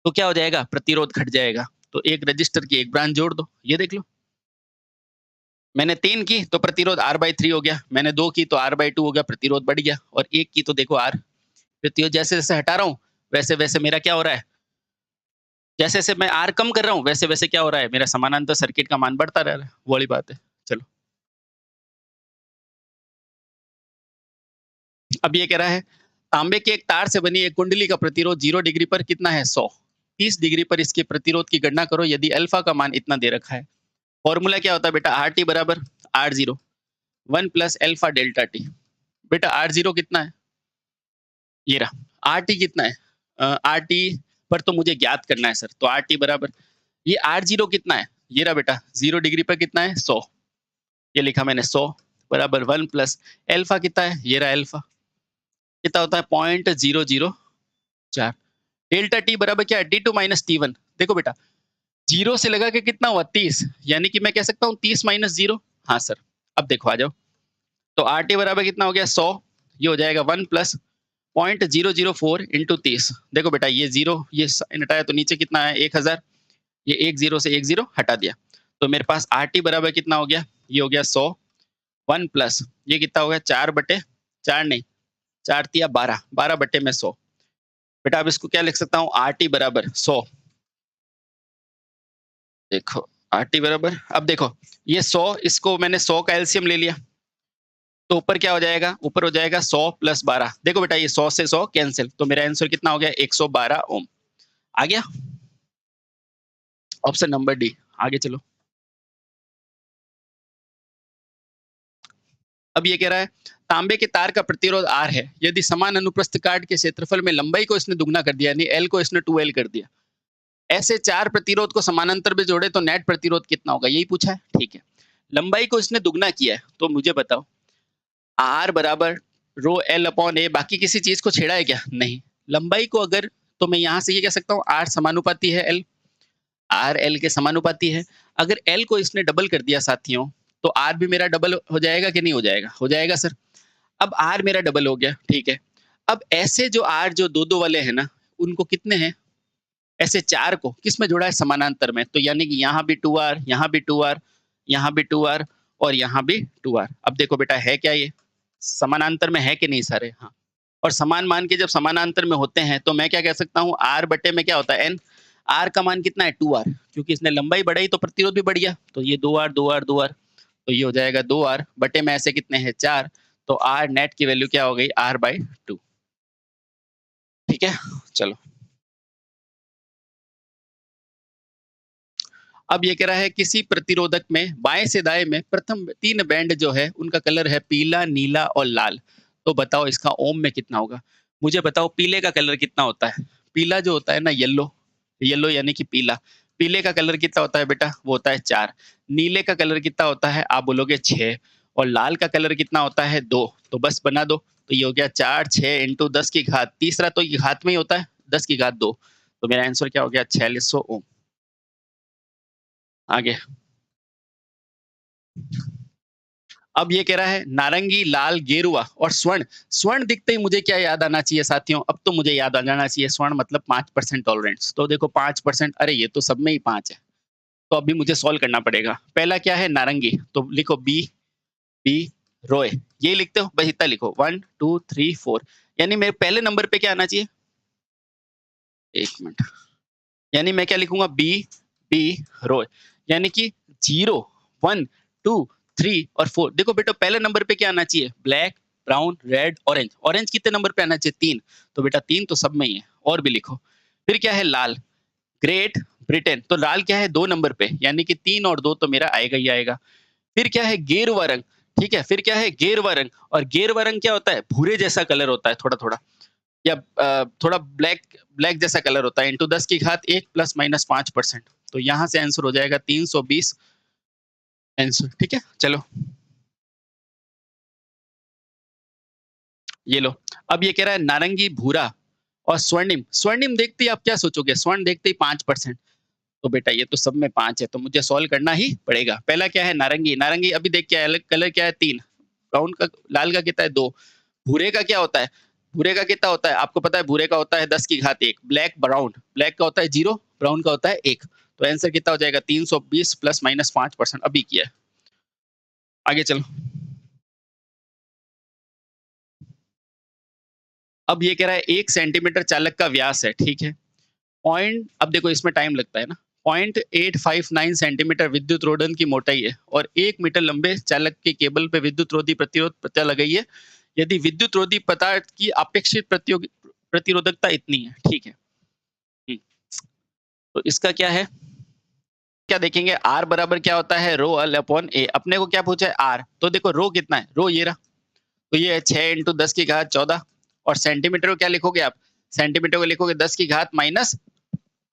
तो क्या हो जाएगा प्रतिरोध घट जाएगा। तो एक रजिस्टर की एक ब्रांच जोड़ दो, ये देख लो। मैंने 3 की तो प्रतिरोध R/3 हो गया, मैंने 2 की तो R/2 हो गया, प्रतिरोध बढ़ गया, और 1 की तो देखो R। प्रतिरोध जैसे जैसे हटा रहा हूँ वैसे वैसे मेरा क्या हो रहा है, जैसे जैसे मैं R कम कर रहा हूँ वैसे वैसे क्या हो रहा है, मेरा समानांतर सर्किट का मान बढ़ता रह रहा है, वो वाली बात है। चलो, अब ये कह रहा है तांबे के एक तार से बनी एक कुंडली का प्रतिरोध 0 डिग्री पर कितना है 100, 30 डिग्री पर इसके प्रतिरोध की गणना करो यदि अल्फा का मान इतना दे रखा है। फॉर्मूला क्या होता है बेटा, आर टी बराबर R zero 1 plus alpha delta T. बेटा आर जीरो कितना है, ये रहा। आर टी कितना है, आर टी पर तो मुझे ज्ञात करना है सर, तो आर टी बराबर ये आर जीरो कितना है, ये रहा बेटा 0 डिग्री पर कितना है 100, ये लिखा मैंने 100 बराबर 1 प्लस अल्फा कितना है, ये रहा अल्फा कितना होता है 0.004। डेल्टा टी बराबर क्या है T two minus T one. देखो बेटा 0 से लगा के कितना हुआ 30, यानी कि मैं कह सकता हूँ 30 माइनस 0। हाँ सर, अब देखो आ जाओ, तो आर टी बराबर कितना हो गया 100, ये हो जाएगा 1 प्लस 0.004 इंटू 30। देखो बेटा ये 0 ये हटाया तो नीचे कितना है 1000, ये एक 0 से एक 0 हटा दिया, तो मेरे पास आर टी बराबर कितना हो गया, ये हो गया 100 1 प्लस ये कितना हो गया 4 बटे 4 नहीं 4 तिया 12, 12 बटे में 100। बेटा अब इसको क्या लिख सकता हूँ आर टी बराबर 100, देखो आर टी बराबर, अब देखो ये 100, इसको मैंने 100 का एलसीएम ले लिया, तो ऊपर क्या हो जाएगा, ऊपर हो जाएगा 100 प्लस 12। देखो बेटा ये 100 से 100 कैंसिल, तो मेरा आंसर कितना हो गया 112 ओम। आ गया ऑप्शन नंबर डी। आगे चलो। अब ये कह रहा है तांबे के तार का प्रतिरोध R है, यदि समान अनुप्रस्थ काट के क्षेत्रफल में लंबाई को इसने दुगना कर दिया, यानी L को इसने 2L कर दिया, ऐसे चार प्रतिरोध को समानांतर में जोड़े तो नेट प्रतिरोध कितना होगा, यही पूछा है। ठीक है, लंबाई को इसने दुगना किया है, तो मुझे बताओ R बराबर रो L अपॉन A, बाकी किसी चीज को छेड़ा है क्या, नहीं। लंबाई को अगर, तो मैं यहाँ से ये कह सकता हूँ R समानुपाती है L, R L के समानुपाती है। अगर L को इसने डबल कर दिया साथियों, तो R भी मेरा डबल हो जाएगा कि नहीं हो जाएगा, हो जाएगा सर। अब R मेरा डबल हो गया, ठीक है। अब ऐसे जो R जो दो दो वाले हैं ना, उनको कितने हैं, ऐसे चार को किस में जोड़ा है, समानांतर में, तो यानी कि यहाँ भी 2R, यहाँ भी 2R, यहाँ भी 2R और यहाँ भी 2R। अब देखो बेटा है क्या, ये समानांतर में है कि नहीं सारे, हाँ। और समान मान के जब समानांतर में होते हैं तो मैं क्या कह सकता हूँ R बटे में क्या होता है N, R का मान कितना है 2R, क्योंकि इसने लंबाई बढ़ाई तो प्रतिरोध भी बढ़ गया, तो ये 2R 2R 2R, तो ये हो जाएगा 2R बटे में ऐसे कितने हैं 4, तो R नेट की वैल्यू क्या हो गई R/2। ठीक है, चलो। अब ये कह रहा है किसी प्रतिरोधक में बाएं से दाएं में प्रथम 3 बैंड जो है उनका कलर है पीला, नीला और लाल। तो बताओ इसका ओम में कितना होगा? मुझे बताओ पीले का कलर कितना होता है? पीला जो होता है ना येलो, येलो यानी कि पीला। पीले का कलर कितना होता है बेटा? वो होता है 4। नीले का कलर कितना होता है? आप बोलोगे 6 और लाल का कलर कितना होता है? 2। तो बस बना दो। तो ये हो गया 4 6 इंटू 10 की घात तीसरा तो ये घात में ही होता है 10 की घात 2। तो मेरा आंसर क्या हो गया? 4600 ओम। आगे अब ये कह रहा है नारंगी, लाल, गेरुआ और स्वर्ण। स्वर्ण दिखते ही मुझे क्या याद आना चाहिए साथियों? अब तो मुझे याद आ जाना चाहिए स्वर्ण मतलब 5% टॉलरेंस। तो देखो 5%, अरे ये तो सब में ही 5 है। तो अभी मुझे सॉल्व करना पड़ेगा। पहला क्या है? नारंगी। तो लिखो बी, बी, रोय। ये लिखते हो? बस इतना लिखो 1 2 3 4। यानी मेरे पहले नंबर पे क्या आना चाहिए? 1 मिनट। यानी मैं क्या लिखूंगा? बी, बी, रोय। यानी कि 0 1 2 3 और 4। देखो बेटा पहले नंबर पे क्या आना चाहिए? Black, brown, red, orange. Orange कितने नंबर पे आना चाहिए? 3। तो बेटा 3 तो सब में ही है। और भी लिखो। फिर क्या है? लाल, ग्रेट ब्रिटेन। तो लाल क्या है? 2 नंबर पे, यानी कि 3 और 2 तो मेरा आएगा ही आएगा। फिर क्या है? गेरुआ रंग। ठीक है, फिर क्या है? गेरुआ रंग। और गेरुआ रंग क्या होता है? भूरे जैसा कलर होता है थोड़ा थोड़ा, या थोड़ा ब्लैक ब्लैक जैसा कलर होता है। इंटू 10 की घात 1 प्लस माइनस 5%। तो यहाँ से आंसर हो जाएगा 320 आंसर। ठीक है, चलो ये लो। अब ये कह रहा है नारंगी, भूरा और स्वर्णिम। स्वर्णिम देखते ही आप क्या सोचोगे? स्वर्ण देखते ही 5%। तो बेटा ये तो सब में 5 है, तो मुझे सॉल्व करना ही पड़ेगा। पहला क्या है? नारंगी। नारंगी अभी देख क्या है? कलर क्या है? 3। ब्राउन का, लाल का कितना है? 2। भूरे का क्या होता है? भूरे का कितना होता है? आपको पता है भूरे का होता है 10 की घात 1। Black, brown. ब्लैक का होता है 0, ब्राउन का होता है 1। तो आंसर कितना हो जाएगा? 320 प्लस माइनस 5% अभी किया है। आगे चलो। अब ये कह रहा है 1 सेंटीमीटर चालक का व्यास है, ठीक है? पॉइंट, अब देखो इसमें टाइम लगता है ना। 0.859 सेंटीमीटर विद्युत रोधन की मोटाई है और 1 मीटर लंबे चालक के केबल पे विद्युत रोधी प्रतिरोध पता लगाइए यदि विद्युत रोधी पदार्थ की अपेक्षित प्रतिरोधकता इतनी है, ठीक है। हम्म, तो इसका क्या है? क्या देखेंगे? आर बराबर क्या होता है? रो एल अपॉन ए। अपने को क्या पूछा है? आर। तो देखो रो कितना है? रो ये रहा। तो ये है 6 इंटू 10 की घात 14। और सेंटीमीटर को क्या लिखोगे आप? सेंटीमीटर को लिखोगे 10 की घात माइनस,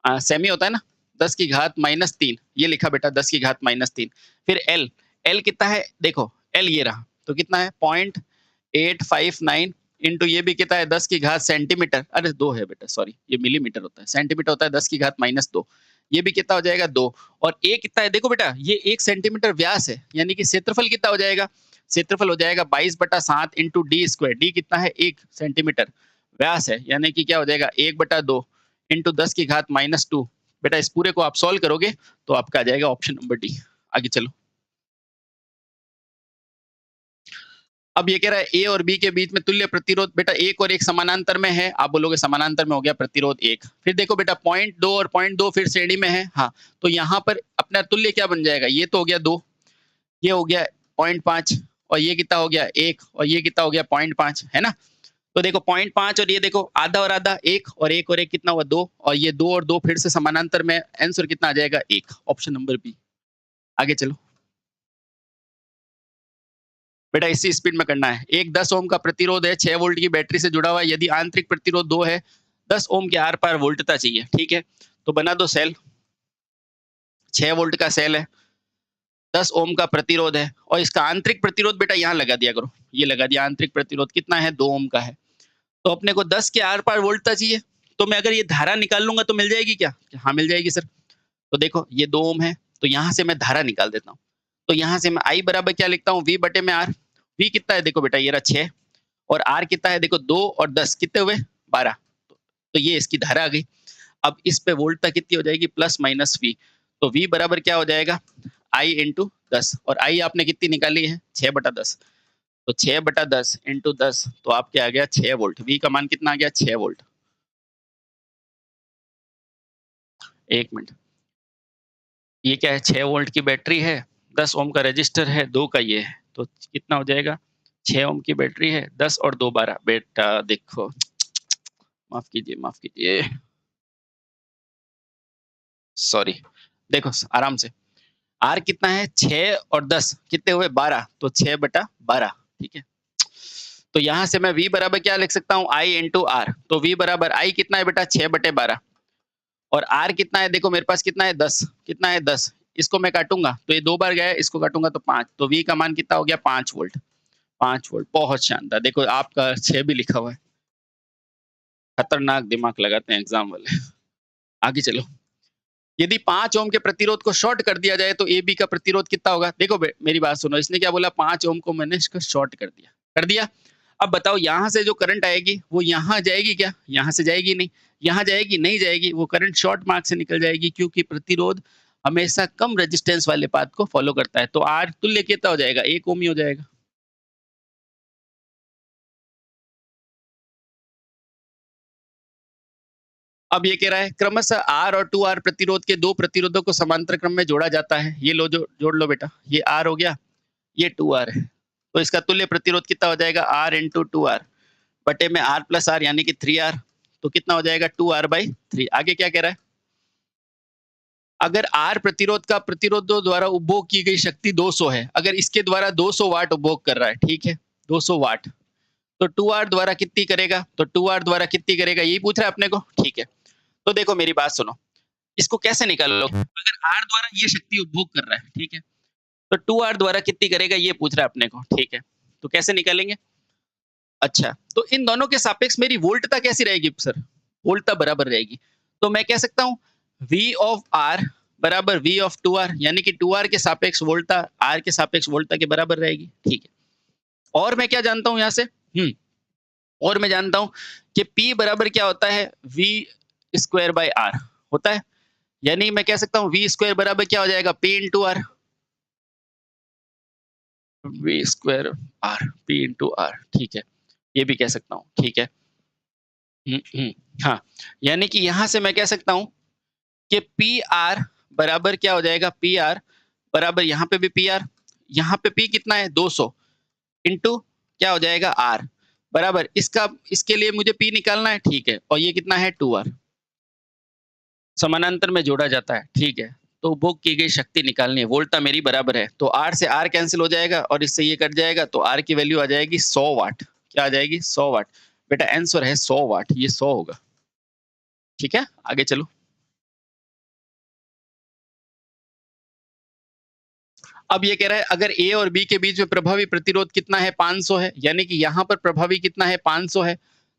सेमी होता है ना, 10 की घात माइनस 3। ये लिखा बेटा 10 की घात माइनस 3। फिर एल, एल कितना है? देखो एल ये रहा। तो कितना है? 0.859 इंटू ये भी कितना है? 10 की घात सेंटीमीटर, अरे 2 है बेटा, सॉरी ये मिलीमीटर होता है, सेंटीमीटर होता है 10 की घात माइनस 2। ये भी कितना हो जाएगा? 2। और ए कितना है? देखो बेटा ये 1 सेंटीमीटर व्यास है, यानी कि क्षेत्रफल कितना हो जाएगा? क्षेत्रफल हो जाएगा 22/7 इंटू डी स्क्वायर। डी कितना है? 1 सेंटीमीटर। व्यास है यानी कि क्या हो जाएगा? 1/2 इंटू 10 की घात माइनस 2। बेटा इस पूरे को आप सॉल्व करोगे तो आपका आ जाएगा ऑप्शन नंबर डी। आगे चलो। अब ये कह रहा है ए और बी के बीच में तुल्य प्रतिरोध। बेटा एक और एक समानांतर में है, आप बोलोगे समानांतर में हो गया प्रतिरोध 1। फिर देखो बेटा 0.2 और 0.2 फिर श्रेणी में है। हाँ, तो यहाँ पर अपना तुल्य क्या बन जाएगा? ये तो हो गया 2, ये हो गया 0.5 और ये कितना हो गया? 1 और ये कितना हो गया? 0.5, है ना? तो देखो 0.5 और ये देखो आधा और आधा, 1 और 1 कितना हुआ? 2 और ये 2 और 2 फिर से समानांतर में। आंसर कितना आ जाएगा? 1, ऑप्शन नंबर बी। आगे चलो। बेटा इसी स्पीड में करना है। एक 10 ओम का प्रतिरोध है, 6 वोल्ट की बैटरी से जुड़ा हुआ है। यदि आंतरिक प्रतिरोध 2 है, 10 ओम के आर पार वोल्टता चाहिए, ठीक है? तो बना दो सेल। 6 वोल्ट का सेल है, 10 ओम का प्रतिरोध है और इसका आंतरिक प्रतिरोध बेटा यहाँ लगा दिया करो। ये लगा दिया। आंतरिक प्रतिरोध कितना है? 2 ओम का है। तो अपने को 10 के आर पार वोल्टता चाहिए। तो मैं अगर ये धारा निकाल लूंगा तो मिल जाएगी क्या? हाँ मिल जाएगी सर। तो देखो ये 2 ओम है, तो यहाँ से मैं धारा निकाल देता हूँ। तो यहाँ से मैं आई बराबर क्या लिखता हूँ? वी बटे में आर। वी कितना है? देखो बेटा ये रहा 6 और आर कितना है? देखो 2 और 10 कितने हुए? 12। तो ये इसकी धारा आ गई। अब इस पे वोल्टता कितनी हो जाएगी? Plus minus V. तो वी बराबर क्या हो जाएगा? I into 10। और आई आपने कितनी निकाली है? 6/10। तो 6/10 इंटू 10 तो आपके आ गया 6 वोल्ट। वी का मान कितना आ गया? 6 वोल्ट। एक मिनट, ये क्या है? 6 वोल्ट की बैटरी है, 10 ओम का रजिस्टर है, 2 का ये है। तो कितना हो जाएगा? 6 ओम की बैटरी है, 10 और 2 12। बेटा देखो, माफ कीजिए माफ कीजिए, सॉरी। देखो आराम से। R कितना है 6 और 10 कितने हुए 12, तो 6/12, ठीक है। तो यहाँ से मैं V बराबर क्या लिख सकता हूँ I इंटू R। तो V बराबर I कितना है बेटा 6/12 और R कितना है देखो मेरे पास कितना है 10, कितना है 10, इसको मैं काटूंगा तो ये 2 बार गया है, इसको काटूंगा तो 5, तो V का मान कितना हो गया 5 वोल्ट। 5 वोल्ट बहुत शानदार। देखो आपका 6 भी लिखा हुआ है। खतरनाक दिमाग लगाते हैं एग्जाम वाले। आगे चलो। यदि 5 ओम के प्रतिरोध को शॉर्ट कर दिया जाए तो AB का प्रतिरोध कितना होगा? देखो मेरी बात सुनो, इसने क्या बोला 5 ओम को मैंने इसको शॉर्ट कर दिया। कर दिया? अब बताओ यहाँ से जो करंट आएगी वो यहाँ जाएगी क्या? यहाँ से जाएगी नहीं। यहाँ जाएगी? नहीं जाएगी। वो करंट शॉर्ट मार्ग से निकल जाएगी क्योंकि प्रतिरोध हमेशा कम रेजिस्टेंस वाले पाथ को फॉलो करता है। तो R तुल्य कितना हो जाएगा? 1 ओम ही हो जाएगा। अब ये कह रहा है क्रमशः R और 2R प्रतिरोध के 2 प्रतिरोधों को समांतर क्रम में जोड़ा जाता है। ये लो जो जोड़ लो बेटा। ये R हो गया, ये 2R है। तो इसका तुल्य प्रतिरोध कितना हो जाएगा? R इंटू 2R बटे में R प्लस R यानी कि 3R। तो कितना हो जाएगा? 2R/3। आगे क्या कह रहा है? अगर R प्रतिरोध का प्रतिरोधों द्वारा उपभोग की गई शक्ति 200 है, अगर इसके द्वारा 200 वाट उपभोग कर रहा है, ठीक है, 200 वाट, तो 2R द्वारा कितनी करेगा? तो 2R द्वारा कितनी करेगा यही पूछ रहा है अपने को, ठीक है। तो देखो मेरी बात सुनो, इसको कैसे निकाल लो? अगर R द्वारा ये शक्ति उपभोग कर रहा है, ठीक है, तो 2R द्वारा कितनी करेगा ये पूछ रहा है अपने को, ठीक है। तो कैसे निकालेंगे? अच्छा, तो इन दोनों के सापेक्ष मेरी वोल्टता कैसी रहेगी सर? वोल्टता बराबर रहेगी। तो मैं कह सकता हूँ V ऑफ R बराबर V ऑफ 2R यानी कि 2R के सापेक्ष वोल्टता R के सापेक्ष वोल्टता के बराबर रहेगी, ठीक है। और मैं क्या जानता हूँ यहाँ से? और मैं जानता हूँ कि P बराबर क्या होता है? V स्क्वायर बाय R होता है। यानी मैं कह सकता हूँ V स्क्वायर बराबर क्या हो जाएगा? P into R। V square R P into R, ठीक है। ये भी कह सकता हूँ, ठीक है। हाँ, यानी कि यहाँ से मैं कह सकता हूँ कि PR बराबर क्या हो जाएगा? PR बराबर यहाँ पे भी PR, यहाँ पे P कितना है? 200 इंटू क्या हो जाएगा? R बराबर इसका इसके लिए मुझे P निकालना है, ठीक है। और ये कितना है? 2R समानांतर में जोड़ा जाता है, ठीक है। तो उपभोग की गई शक्ति निकालनी है, वोल्टता मेरी बराबर है। तो R से R कैंसिल हो जाएगा और इससे ये कट जाएगा तो R की वैल्यू आ जाएगी 100 वाट। क्या आ जाएगी? 100 वाट। बेटा आंसर है 100 वाट, ये 100 होगा। ठीक है, आगे चलो। अब ये कह रहा है अगर A और B के बीच में प्रभावी प्रतिरोध कितना है? 500 है, यानी कि यहाँ पर प्रभावी कितना है? 500 है।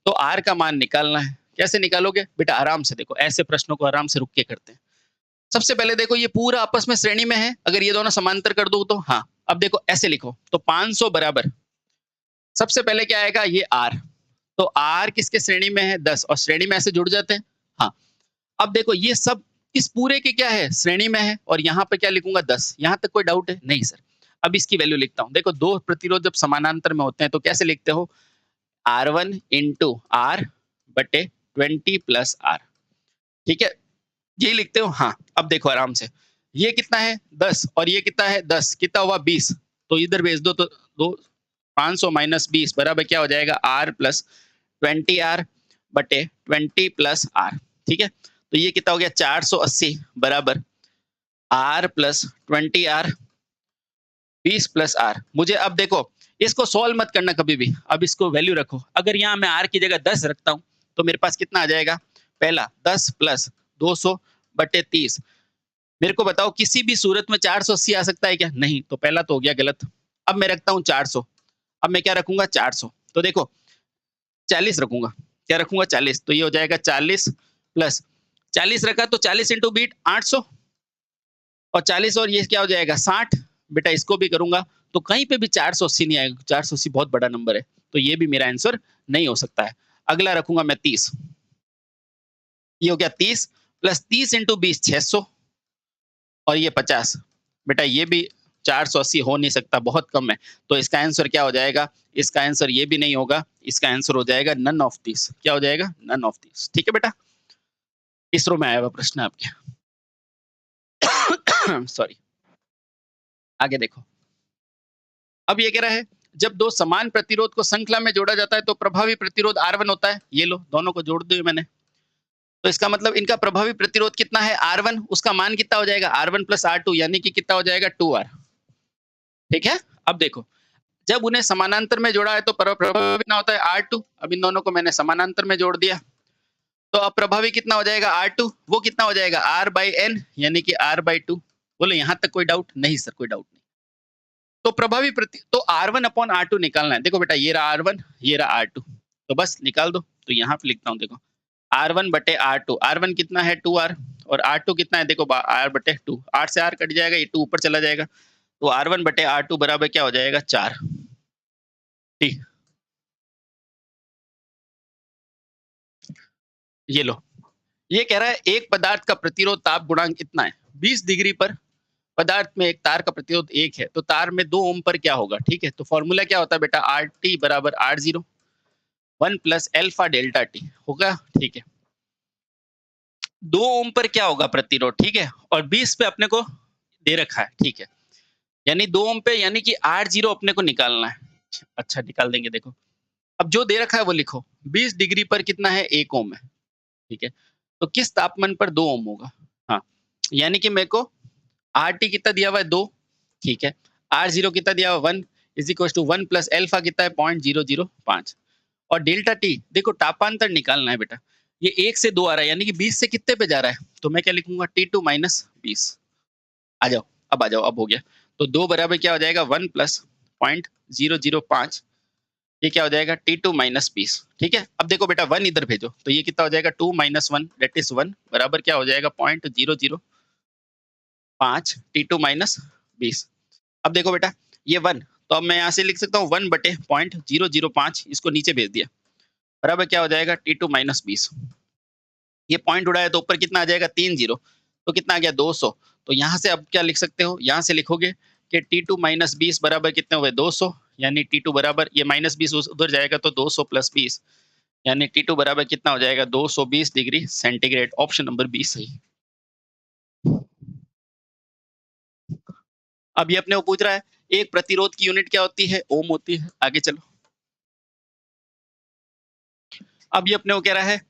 तो R का मान निकालना है। कैसे निकालोगे? बेटा आराम से देखो, ऐसे प्रश्नों को आराम से रुक के करते हैं। सबसे पहले देखो ये पूरा आपस में श्रेणी में है, अगर ये दोनों समांतर कर दो तो हाँ। अब देखो ऐसे लिखो तो 500 बराबर सबसे पहले क्या आएगा? ये R। तो R किसके श्रेणी में है? 10 और श्रेणी में ऐसे जुड़ जाते हैं। हाँ, अब देखो ये सब इस पूरे के क्या है? श्रेणी में है और यहाँ पे क्या लिखूंगा? 10। यहाँ तक कोई डाउट है? नहीं सर। अब इसकी वैल्यू लिखता हूँ। देखो दो प्रतिरोध जब समानांतर में होते हैं तो कैसे लिखते हो? R1 इंटू R बटे 20 प्लस R, ठीक है, यही लिखते हो। हाँ, अब देखो आराम से, ये कितना है? 10 और ये कितना है? 10, कितना हुआ? 20। तो इधर भेज दो तो दो 500 माइनस 20 बराबर क्या हो जाएगा? R प्लस 20R बटे 20 प्लस R, ठीक है। तो ये कितना हो गया? 480 बराबर R plus 20R 20 plus R। मुझे अब देखो इसको सॉल्व मत करना कभी भी, अब इसको वैल्यू रखो। अगर यहाँ मैं R की जगह 10 रखता हूँ तो मेरे पास कितना आ जाएगा? पहला 10 प्लस 200 बटे 30। मेरे को बताओ किसी भी सूरत में 480 आ सकता है क्या? नहीं। तो पहला तो हो गया गलत। अब मैं रखता हूँ 400। अब मैं क्या रखूंगा? 400। तो देखो 40 रखूंगा। क्या रखूंगा? 40। तो ये हो जाएगा 40 प्लस 40 रखा तो 40 इंटू बीट 800 और 40 और ये क्या हो जाएगा? 60। बेटा इसको भी करूंगा तो कहीं पे भी 480 नहीं आएगा। 480 बहुत बड़ा नंबर है, तो ये भी मेरा आंसर नहीं हो सकता है। अगला रखूंगा मैं 30। ये हो गया 30 प्लस 30 इंटू 20 600 और ये 50। बेटा ये भी 480 हो नहीं सकता, बहुत कम है। तो इसका आंसर क्या हो जाएगा? इसका आंसर ये भी नहीं होगा। इसका आंसर हो जाएगा नन ऑफ दिस। क्या हो जाएगा? None of this. ठीक है बेटा, इसरो में आया हुआ प्रश्न आपके। सॉरी, आगे देखो। अब ये कह रहा है जब दो समान प्रतिरोध को श्रृंखला में जोड़ा जाता है तो प्रभावी प्रतिरोध R1 होता है। ये लो, दोनों को जोड़ दिया मैंने। तो इसका मतलब इनका प्रभावी प्रतिरोध कितना है R1, उसका मान कितना हो जाएगा R1 प्लस R2 यानी कि कितना हो जाएगा 2R। ठीक है। अब देखो जब उन्हें समानांतर में जोड़ा है तो प्रभावी कितना होता है R2। अब इन दोनों को मैंने समानांतर में जोड़ दिया तो अब प्रभावी कितना हो जाएगा R2, वो कितना हो जाएगा R/N यानी कि R/2। बोले यहाँ तक कोई डाउट नहीं? सर कोई डाउट नहीं। तो प्रभावी प्रति तो R1 अपॉन R2 निकालना है। देखो बेटा ये रहा R1 ये रहा R2 तो बस निकाल दो। तो यहाँ पे लिखता हूँ देखो R1 बटे R2, R1 कितना है 2R और R2 कितना है देखो R बटे 2, 8 से R कट जाएगा, ये 2 ऊपर चला जाएगा तो R1 बटे R2 बराबर क्या हो जाएगा 4। ठीक, ये लो। ये कह रहा है एक पदार्थ का प्रतिरोध ताप गुणांक इतना है 20 डिग्री पर पदार्थ में एक तार का प्रतिरोध 1 है तो तार में 2 ओम पर क्या होगा? ठीक है, तो फॉर्मूला क्या होता है बेटा RT बराबर R0 1 plus alpha delta T होगा। ठीक है, 2 ओम पर क्या होगा प्रतिरोध? ठीक है, और 20 पे अपने को दे रखा है। ठीक है, यानी 2 ओम पे यानी कि R0 अपने को निकालना है। अच्छा निकाल देंगे। देखो अब जो दे रखा है वो लिखो 20 डिग्री पर कितना है 1 ओम है। ठीक है, तो किस तापमान पर 2 ओम होगा? हाँ, यानी कि मेरे को RT कितना दिया हुआ है 2। ठीक है, R0 कितना दिया हुआ 1 is equal to 1 plus alpha कितना है 0.005 और डेल्टा टी देखो तापांतर निकालना है बेटा। ये 1 से 2 आ रहा है यानी कि 20 से कितने पे जा रहा है? तो मैं क्या लिखूंगा T2 माइनस 20। आ जाओ, अब आ जाओ, अब हो गया। तो 2 बराबर क्या हो जाएगा 1 प्लस 0.005, ये क्या हो जाएगा T2 माइनस 20। ठीक है, अब देखो बेटा 1 इधर भेजो तो ये कितना हो जाएगा 2 माइनस 1 दैट इज 1 बराबर क्या हो जाएगा 0.005 T2 माइनस 20। अब देखो बेटा ये 1 तो अब मैं यहाँ से लिख सकता हूँ 1 बटे 0.005 इसको नीचे भेज दिया बराबर क्या हो जाएगा T2 माइनस 20। ये पॉइंट उड़ाया तो ऊपर कितना आ जाएगा 3 जीरो तो कितना आ गया 200। तो यहाँ से अब क्या लिख सकते हो? यहाँ से लिखोगे कि T2 माइनस 20 बराबर कितने हुए 200 यानी T2 बराबर ये माइनस 20 उधर जाएगा तो 200 प्लस 20 यानी T2 बराबर कितना हो जाएगा 220 डिग्री सेंटीग्रेड। ऑप्शन नंबर 20 सही। अब ये अपने को पूछ रहा है एक प्रतिरोध की यूनिट क्या होती है? ओम होती है। आगे चलो। अब ये अपने को कह रहा है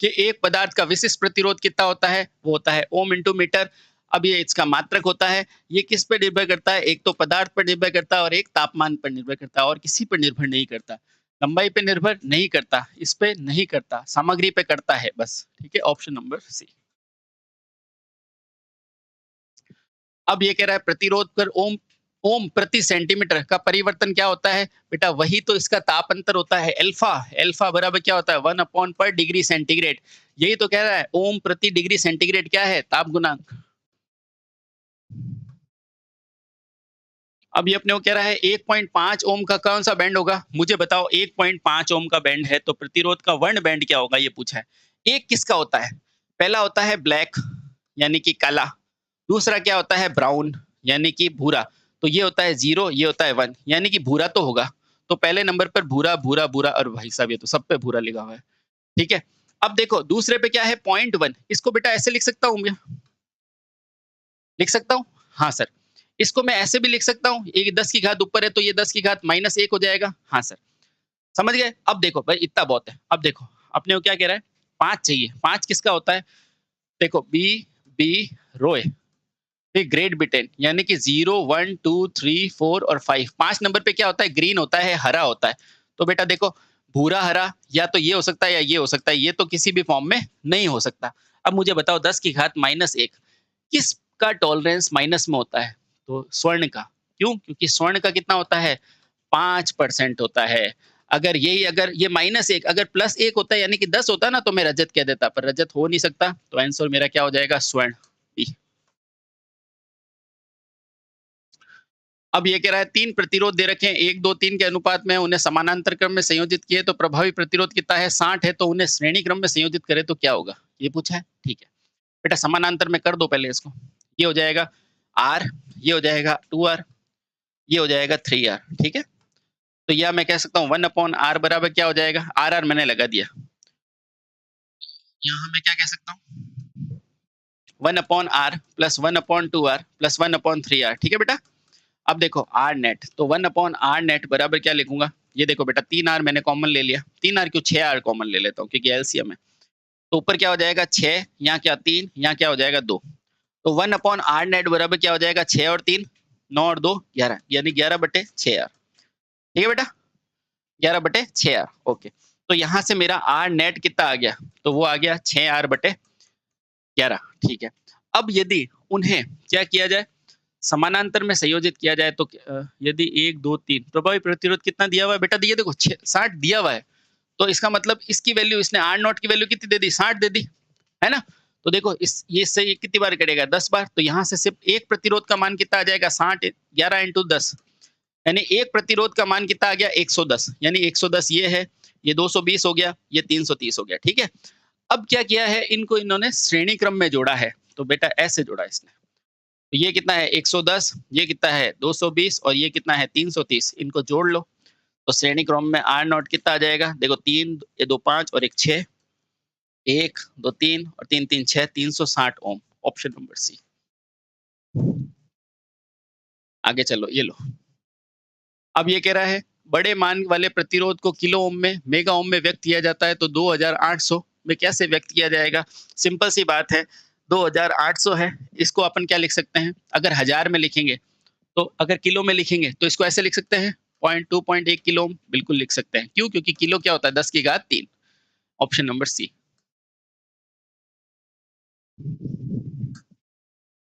कि एक पदार्थ का विशिष्ट प्रतिरोध कितना होता है? वो होता है ओम इंटू मीटर। अब ये इसका मात्रक होता है। ये किस पर निर्भर करता है? एक तो पदार्थ पर निर्भर करता है और एक तापमान पर निर्भर करता है और किसी पर निर्भर नहीं करता। लंबाई पे निर्भर नहीं करता, इस पे नहीं करता, सामग्री पे करता है बस। ठीक है, ऑप्शन नंबर सी। अब ये कह रहा है प्रतिरोध पर ओम ओम प्रति सेंटीमीटर का परिवर्तन क्या होता है? बेटा वही तो इसका ताप अंतर होता है अल्फा। अल्फा बराबर क्या होता है 1 अपॉन पर डिग्री सेंटीग्रेड। यही तो कह रहा है ओम प्रति डिग्री सेंटीग्रेड क्या है? ताप गुणांक। अब ये अपने को कह रहा है 1.5 ओम का कौन सा बैंड होगा? मुझे बताओ 1.5 ओम का बैंड है तो प्रतिरोध का वर्ण बैंड क्या होगा ये पूछा है। एक किसका होता है? पहला होता है ब्लैक यानी कि काला, दूसरा क्या होता है ब्राउन यानी कि भूरा, तो ये होता है 0 ये होता है 1 यानी कि भूरा तो होगा। तो पहले नंबर पर भूरा भूरा भूरा और भाई साहब ये तो सब पे भूरा लिखा हुआ है। ठीक है, अब देखो दूसरे पे क्या है 0.1, इसको बेटा ऐसे लिख सकता हूँ मैं, लिख सकता हूँ? हाँ सर। इसको मैं ऐसे भी लिख सकता हूँ, ये 10 की घात ऊपर है तो ये 10 की घात -1 हो जाएगा। हाँ सर, समझ गए? अब देखो भाई इतना बहुत है। अब देखो अपने को क्या कह रहा है 5 चाहिए। 5 किसका होता है? देखो बी बी रोए फिर ग्रेड ब्रिटेन यानी कि 0 1 2 3 4 और 5। 5 नंबर पे क्या होता है? ग्रीन होता है, हरा होता है। तो बेटा देखो भूरा हरा या तो ये हो सकता है या ये हो सकता है, ये तो किसी भी फॉर्म में नहीं हो सकता। अब मुझे बताओ 10 की घात -1 किसका टॉलरेंस माइनस में होता है? तो स्वर्ण का। क्यों? क्योंकि स्वर्ण का कितना होता है 5% होता है। अगर ये -1 अगर +1 होता है यानी कि 10 होता ना तो मैं रजत कह देता, पर रजत हो नहीं सकता तो आंसर मेरा क्या हो जाएगा स्वर्ण बी। अब ये कह रहा है 3 प्रतिरोध दे रखे हैं 1 2 3 के अनुपात में, उन्हें समानांतर क्रम में संयोजित किए तो प्रभावी प्रतिरोध कितना है 60 है, तो उन्हें श्रेणी क्रम में संयोजित करें तो क्या होगा? ये पूछा है। ठीक है बेटा समानांतर में कर दो पहले इसको। ये हो जाएगा R, ये हो जाएगा 2R, ये हो जाएगा 3R। ठीक है, तो या मैं कह सकता हूँ 1 अपॉन R बराबर क्या हो जाएगा? RR मैंने लगा दिया। यहाँ मैं क्या कह सकता हूँ 1 upon R plus 1 upon 2R plus 1 upon 3R। ठीक है बेटा, अब देखो आर नेट तो 1 अपॉन आर नेट बराबर क्या लिखूंगा? ये देखो बेटा 3 आर मैंने कॉमन ले लिया, 3 आर क्यों 6 आर कॉमन ले लेता हूँ क्योंकि एलसीएम है। तो ऊपर क्या हो जाएगा 6, यहाँ क्या 3, यहाँ क्या हो जाएगा 2। तो 1 अपॉन आर नेट बराबर क्या हो जाएगा 6 और 3, 9 और 2 11, यानी 11/6 आर। ठीक है बेटा, 11/6 आर। ओके, तो यहाँ से मेरा आर नेट कितना आ गया, तो वो आ गया 6r/11। ठीक है, अब यदि उन्हें क्या किया जाए, समानांतर में संयोजित किया जाए तो यदि 1 2 3 प्रभावी प्रतिरोध कितना दिया हुआ है बेटा, ये देखो 60 दिया हुआ है, तो इसका मतलब इसकी वैल्यू, इसने आर नॉट की वैल्यू कितनी दे दी, 60 दे दी, है ना। तो देखो इस ये से ये कितनी बार कटेगा, 10 बार। तो यहाँ से सिर्फ एक प्रतिरोध का मान कितना आ जाएगा, 60 11 × 10, यानी एक प्रतिरोध का मान कितना आ गया 110, यानी 110 ये है, ये 220 हो गया, ये 330 हो गया। ठीक है, अब क्या किया है, इनको इन्होंने श्रेणी क्रम में जोड़ा है, तो बेटा ऐसे जोड़ा इसने। तो ये कितना है 110, ये कितना है 220 और ये कितना है 330, इनको जोड़ लो। तो श्रेणी क्रम में आर नॉट कितना आ जाएगा, देखो 3 ये 2 5 और 1 6, 1 2 3 और 3 3 6, 360 ओम। Option number C. आगे चलो, ये लो। अब ये कह रहा है बड़े मान वाले प्रतिरोध को किलो ओम में, मेगा ओम में व्यक्त किया जाता है, तो 2800 में कैसे व्यक्त किया जाएगा। सिंपल सी बात है, 2800 है, इसको अपन क्या लिख सकते हैं, अगर हजार में लिखेंगे, तो अगर किलो में लिखेंगे तो इसको ऐसे लिख सकते हैं 0.2 0.1 किलो ओम, बिल्कुल लिख सकते हैं। क्यों, क्योंकि किलो क्या होता है 10⁻3। Option number C.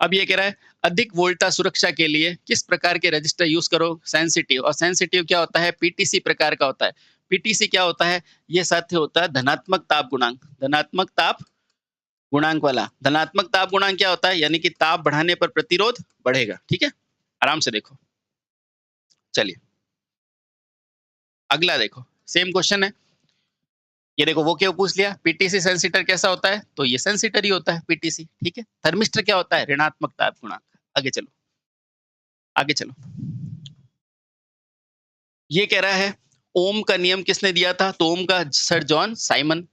अब ये कह रहा है अधिक वोल्टा सुरक्षा के लिए किस प्रकार के रजिस्टर यूज करो, सेंसिटिव। और सेंसिटिव क्या होता है, पीटीसी प्रकार का होता है। पीटीसी क्या होता है, ये साथ होता है धनात्मक ताप गुणांक, धनात्मक ताप गुणांक वाला। धनात्मक ताप गुणांक क्या होता है, यानी कि ताप बढ़ाने पर प्रतिरोध बढ़ेगा। ठीक है, आराम से देखो। चलिए अगला देखो, सेम क्वेश्चन है। ये देखो वो क्यों पूछ लिया, पीटीसी सेंसिटर कैसा होता है, तो ये सेंसिटर ही होता है पीटीसी। ठीक है, थर्मिस्टर क्या होता है, ऋणात्मक ताप गुणांक। आगे चलो, आगे चलो। ये कह रहा है ओम का नियम किसने दिया था, तो ओम का सर जॉन साइमन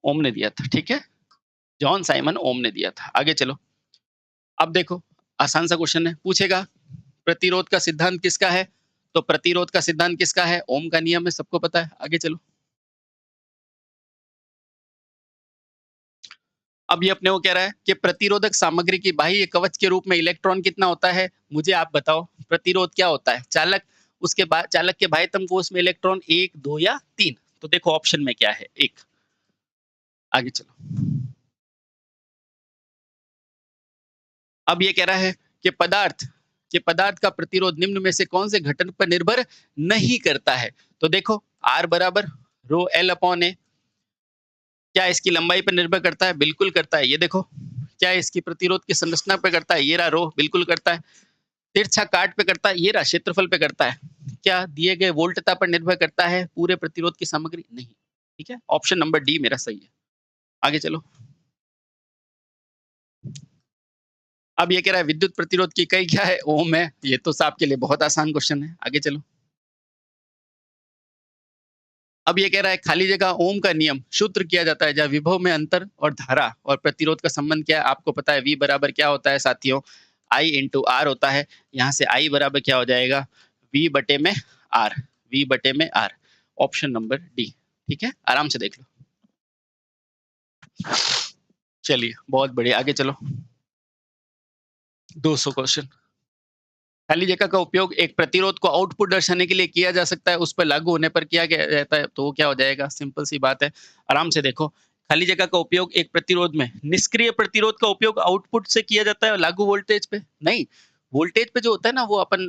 ओम ने दिया था। ठीक है, जॉन साइमन ओम ने दिया था। आगे चलो, अब देखो आसान सा क्वेश्चन है, पूछेगा प्रतिरोध का सिद्धांत किसका है, तो प्रतिरोध का सिद्धांत किसका है, ओम का नियम है, सबको पता है। आगे चलो, अब ये अपने को कह रहा है कि प्रतिरोधक सामग्री की बाह्य कवच के रूप में इलेक्ट्रॉन कितना होता है। मुझे आप बताओ प्रतिरोध क्या होता है, चालक, उसके बाद चालक के बाह्यतम कोश में इलेक्ट्रॉन 1 2 या 3। तो देखो ऑप्शन में क्या है, 1। आगे चलो, अब ये कह रहा है कि पदार्थ का प्रतिरोध निम्न में से कौन से घटक पर निर्भर नहीं करता है। तो देखो आर बराबर रो एल अपॉन ए, क्या इसकी लंबाई पर निर्भर करता है, बिल्कुल करता है। ये देखो, क्या इसकी प्रतिरोध की संरचना पे करता है, ये रहा रो, बिल्कुल करता है। तिरछा काट पे करता है, ये रहा क्षेत्रफल पे करता है। क्या दिए गए वोल्टता पर निर्भर करता है पूरे प्रतिरोध की सामग्री, नहीं। ठीक है, ऑप्शन नंबर डी मेरा सही है। आगे चलो, अब ये कह रहा है विद्युत प्रतिरोध की इकाई क्या है, ओम है। ये तो आपके लिए बहुत आसान क्वेश्चन है। आगे चलो, अब ये कह रहा है खाली जगह ओम का नियम सूत्र किया जाता है जहाँ विभव में अंतर और धारा और प्रतिरोध का संबंध क्या है, आपको पता है। वी बराबर क्या होता है साथियों, आई इंटू आर होता है। यहाँ से आई बराबर क्या हो जाएगा, वी बटे में आर, वी बटे में आर। Option number D. ठीक है, आराम से देख लो। चलिए बहुत बढ़िया, आगे चलो। 200 क्वेश्चन। खाली जगह का उपयोग एक प्रतिरोध को आउटपुट दर्शाने के लिए किया जा सकता है, उस पर लागू होने पर किया गया जाता है, तो वो क्या हो जाएगा, सिंपल सी बात है। आराम से देखो, खाली जगह का उपयोग एक प्रतिरोध में, निष्क्रिय प्रतिरोध का उपयोग आउटपुट से किया जाता है लागू वोल्टेज पे नहीं। वोल्टेज पे जो होता है ना, वो अपन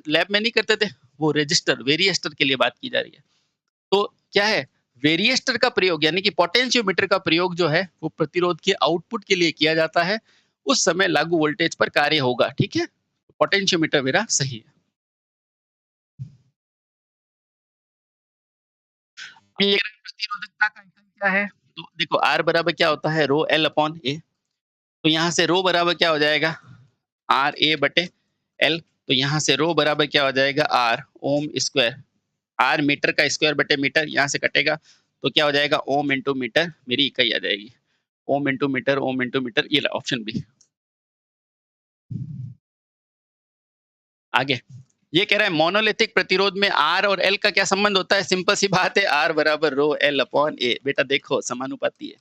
लैब में नहीं करते थे, वो रजिस्टर वेरिएस्टर के लिए बात की जा रही है। तो क्या है, वेरिएस्टर का प्रयोग यानी कि पोटेंशियोमीटर का प्रयोग जो है वो प्रतिरोध के आउटपुट के लिए किया जाता है, उस समय लागू वोल्टेज पर कार्य होगा। ठीक है, पोटेंशियोमीटर मेरा सही है। ये प्रतिरोधकता का इकाई क्या है, तो देखो आर बराबर क्या होता है, रो एल अपॉन ए। तो यहाँ से रो बराबर क्या हो जाएगा, आर ए बटे एल। तो यहाँ से रो बराबर क्या हो जाएगा, R ohm square, R metre का स्क्वायर बटे मीटर, यहाँ से कटेगा तो क्या हो जाएगा, ओम इंटू मीटर मेरी इकाई आ जाएगी। Ohm into metre, ohm into metre, ये ऑप्शन बी। आगे ये कह रहा है मोनोलिथिक प्रतिरोध में आर और एल का क्या संबंध होता है, सिंपल सी बात है, आर बराबर रो एल अपॉन ए। बेटा देखो समानुपाती है।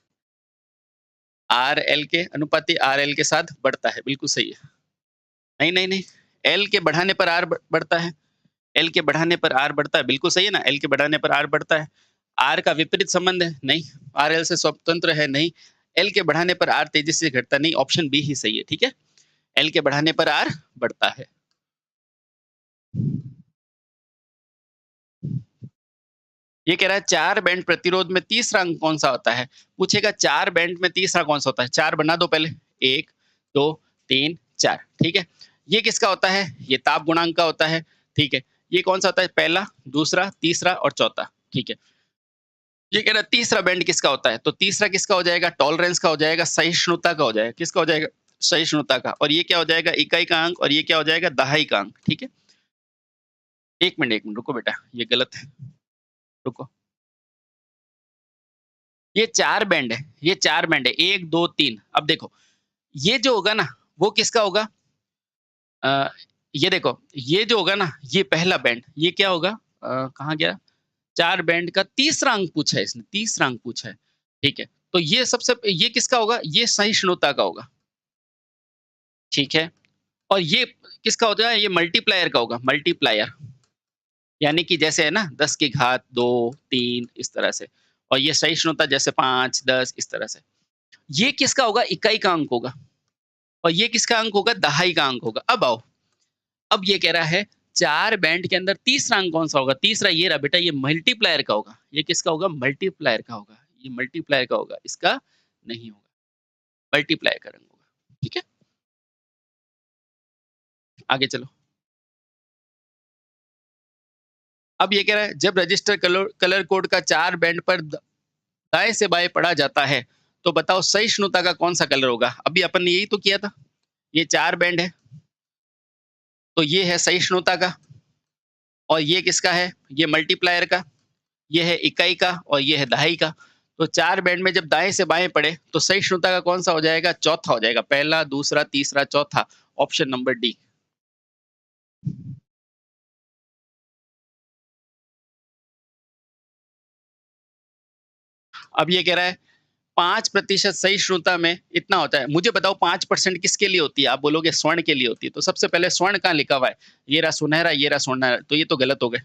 आर एल के अनुपाती आर एल के साथ बढ़ता है, बिल्कुल सही है। नहीं, नहीं, नहीं, एल के बढ़ाने पर आर बढ़ता है। एल के बढ़ाने पर आर बढ़ता है, बिल्कुल सही है ना? एल के बढ़ाने पर आर बढ़ता है। आर का विपरीत संबंध है, नहीं। आर एल से स्वतंत्र है, नहीं। एल के बढ़ाने पर आर तेजी से घटता नहीं, ऑप्शन बी ही सही है, ठीक है? एल के बढ़ाने पर आर बढ़ता है। ये कह रहा है 4 बैंड प्रतिरोध में तीसरा अंक कौन-सा होता है? पूछेगा 4 बैंड में तीसरा कौन-सा होता है? 4 बना दो पहले। 1, 2, 3, 4, ठीक है? ये किसका होता है? ये ताप गुणांक का होता है, ठीक है? ये कौन-सा होता है? पहला, दूसरा, तीसरा और चौथा, ठीक है? ये कह रहा है तीसरा बैंड किसका होता है? तो तीसरा किसका हो जाएगा? टॉलरेंस का हो जाएगा, सहिष्णुता का हो जाएगा। किसका हो जाएगा? सहिष्णुता का। और ये क्या हो जाएगा? इकाई का अंक और ये क्या हो जाएगा? दहाई का अंक, ठीक है? 1 मिनट रुको बेटा, ये गलत है, रुको। ये 4 बैंड है, ये 4 बैंड है, 1, 2, 3। अब देखो, ये जो होगा ना, वो किसका होगा? अ, ये देखो, ये जो होगा ना, ये पहला बैंड, ये क्या होगा? कहाँ गया? 4 बैंड का तीसरा अंक पूछा है इसने, तीसरा अंक पूछा है, ठीक है? तो ये किसका होगा? ये सहिष्णुता का होगा, ठीक है? और ये किसका होता है? ये मल्टीप्लायर का होगा, मल्टीप्लायर। यानी कि जैसे है ना 10 की घात 2, 3 इस तरह से। और ये सहिष्णुता जैसे 5, 10 इस तरह से। ये किसका होगा? इकाई का अंक होगा। और ये किसका अंक होगा? दहाई का अंक होगा। अब आओ, अब ये कह रहा है 4 बैंड के अंदर तीसरा अंक कौन-सा होगा? तीसरा ये रहा बेटा, ये मल्टीप्लायर का होगा। ये किसका होगा? मल्टीप्लायर का होगा। ये मल्टीप्लायर का होगा, इसका नहीं होगा। मल्टीप्लाई का रंग होगा। ठीक है? आगे चलो। अब ये कह रहा है जब रजिस्टर कलर कोड का 4 बैंड पर दाएँ से बाएँ पढ़ा जाता है, तो बताओ सहिष्णुता का कौन-सा कलर होगा? अभी अपन ने यही तो किया था। ये 4 बैंड है, तो ये है सहिष्णुता का। और ये किसका है? ये मल्टीप्लायर का। ये है इकाई का और ये है दहाई का। तो 4 बैंड में जब दाएँ से बाएँ पढ़े, तो सहिष्णुता का कौन-सा हो जाएगा? चौथा हो जाएगा। पहला, दूसरा, तीसरा, चौथा। Option number D. अब ये कह रहा है 5% सहिष्णुता में इतना होता है। मुझे बताओ 5% किसके लिए होती है? आप बोलोगे स्वर्ण के लिए होती है। तो सबसे पहले स्वर्ण कहाँ लिखा हुआ है? ये रहा सुनहरा, ये रहा सुनहरा। तो ये तो गलत हो गए।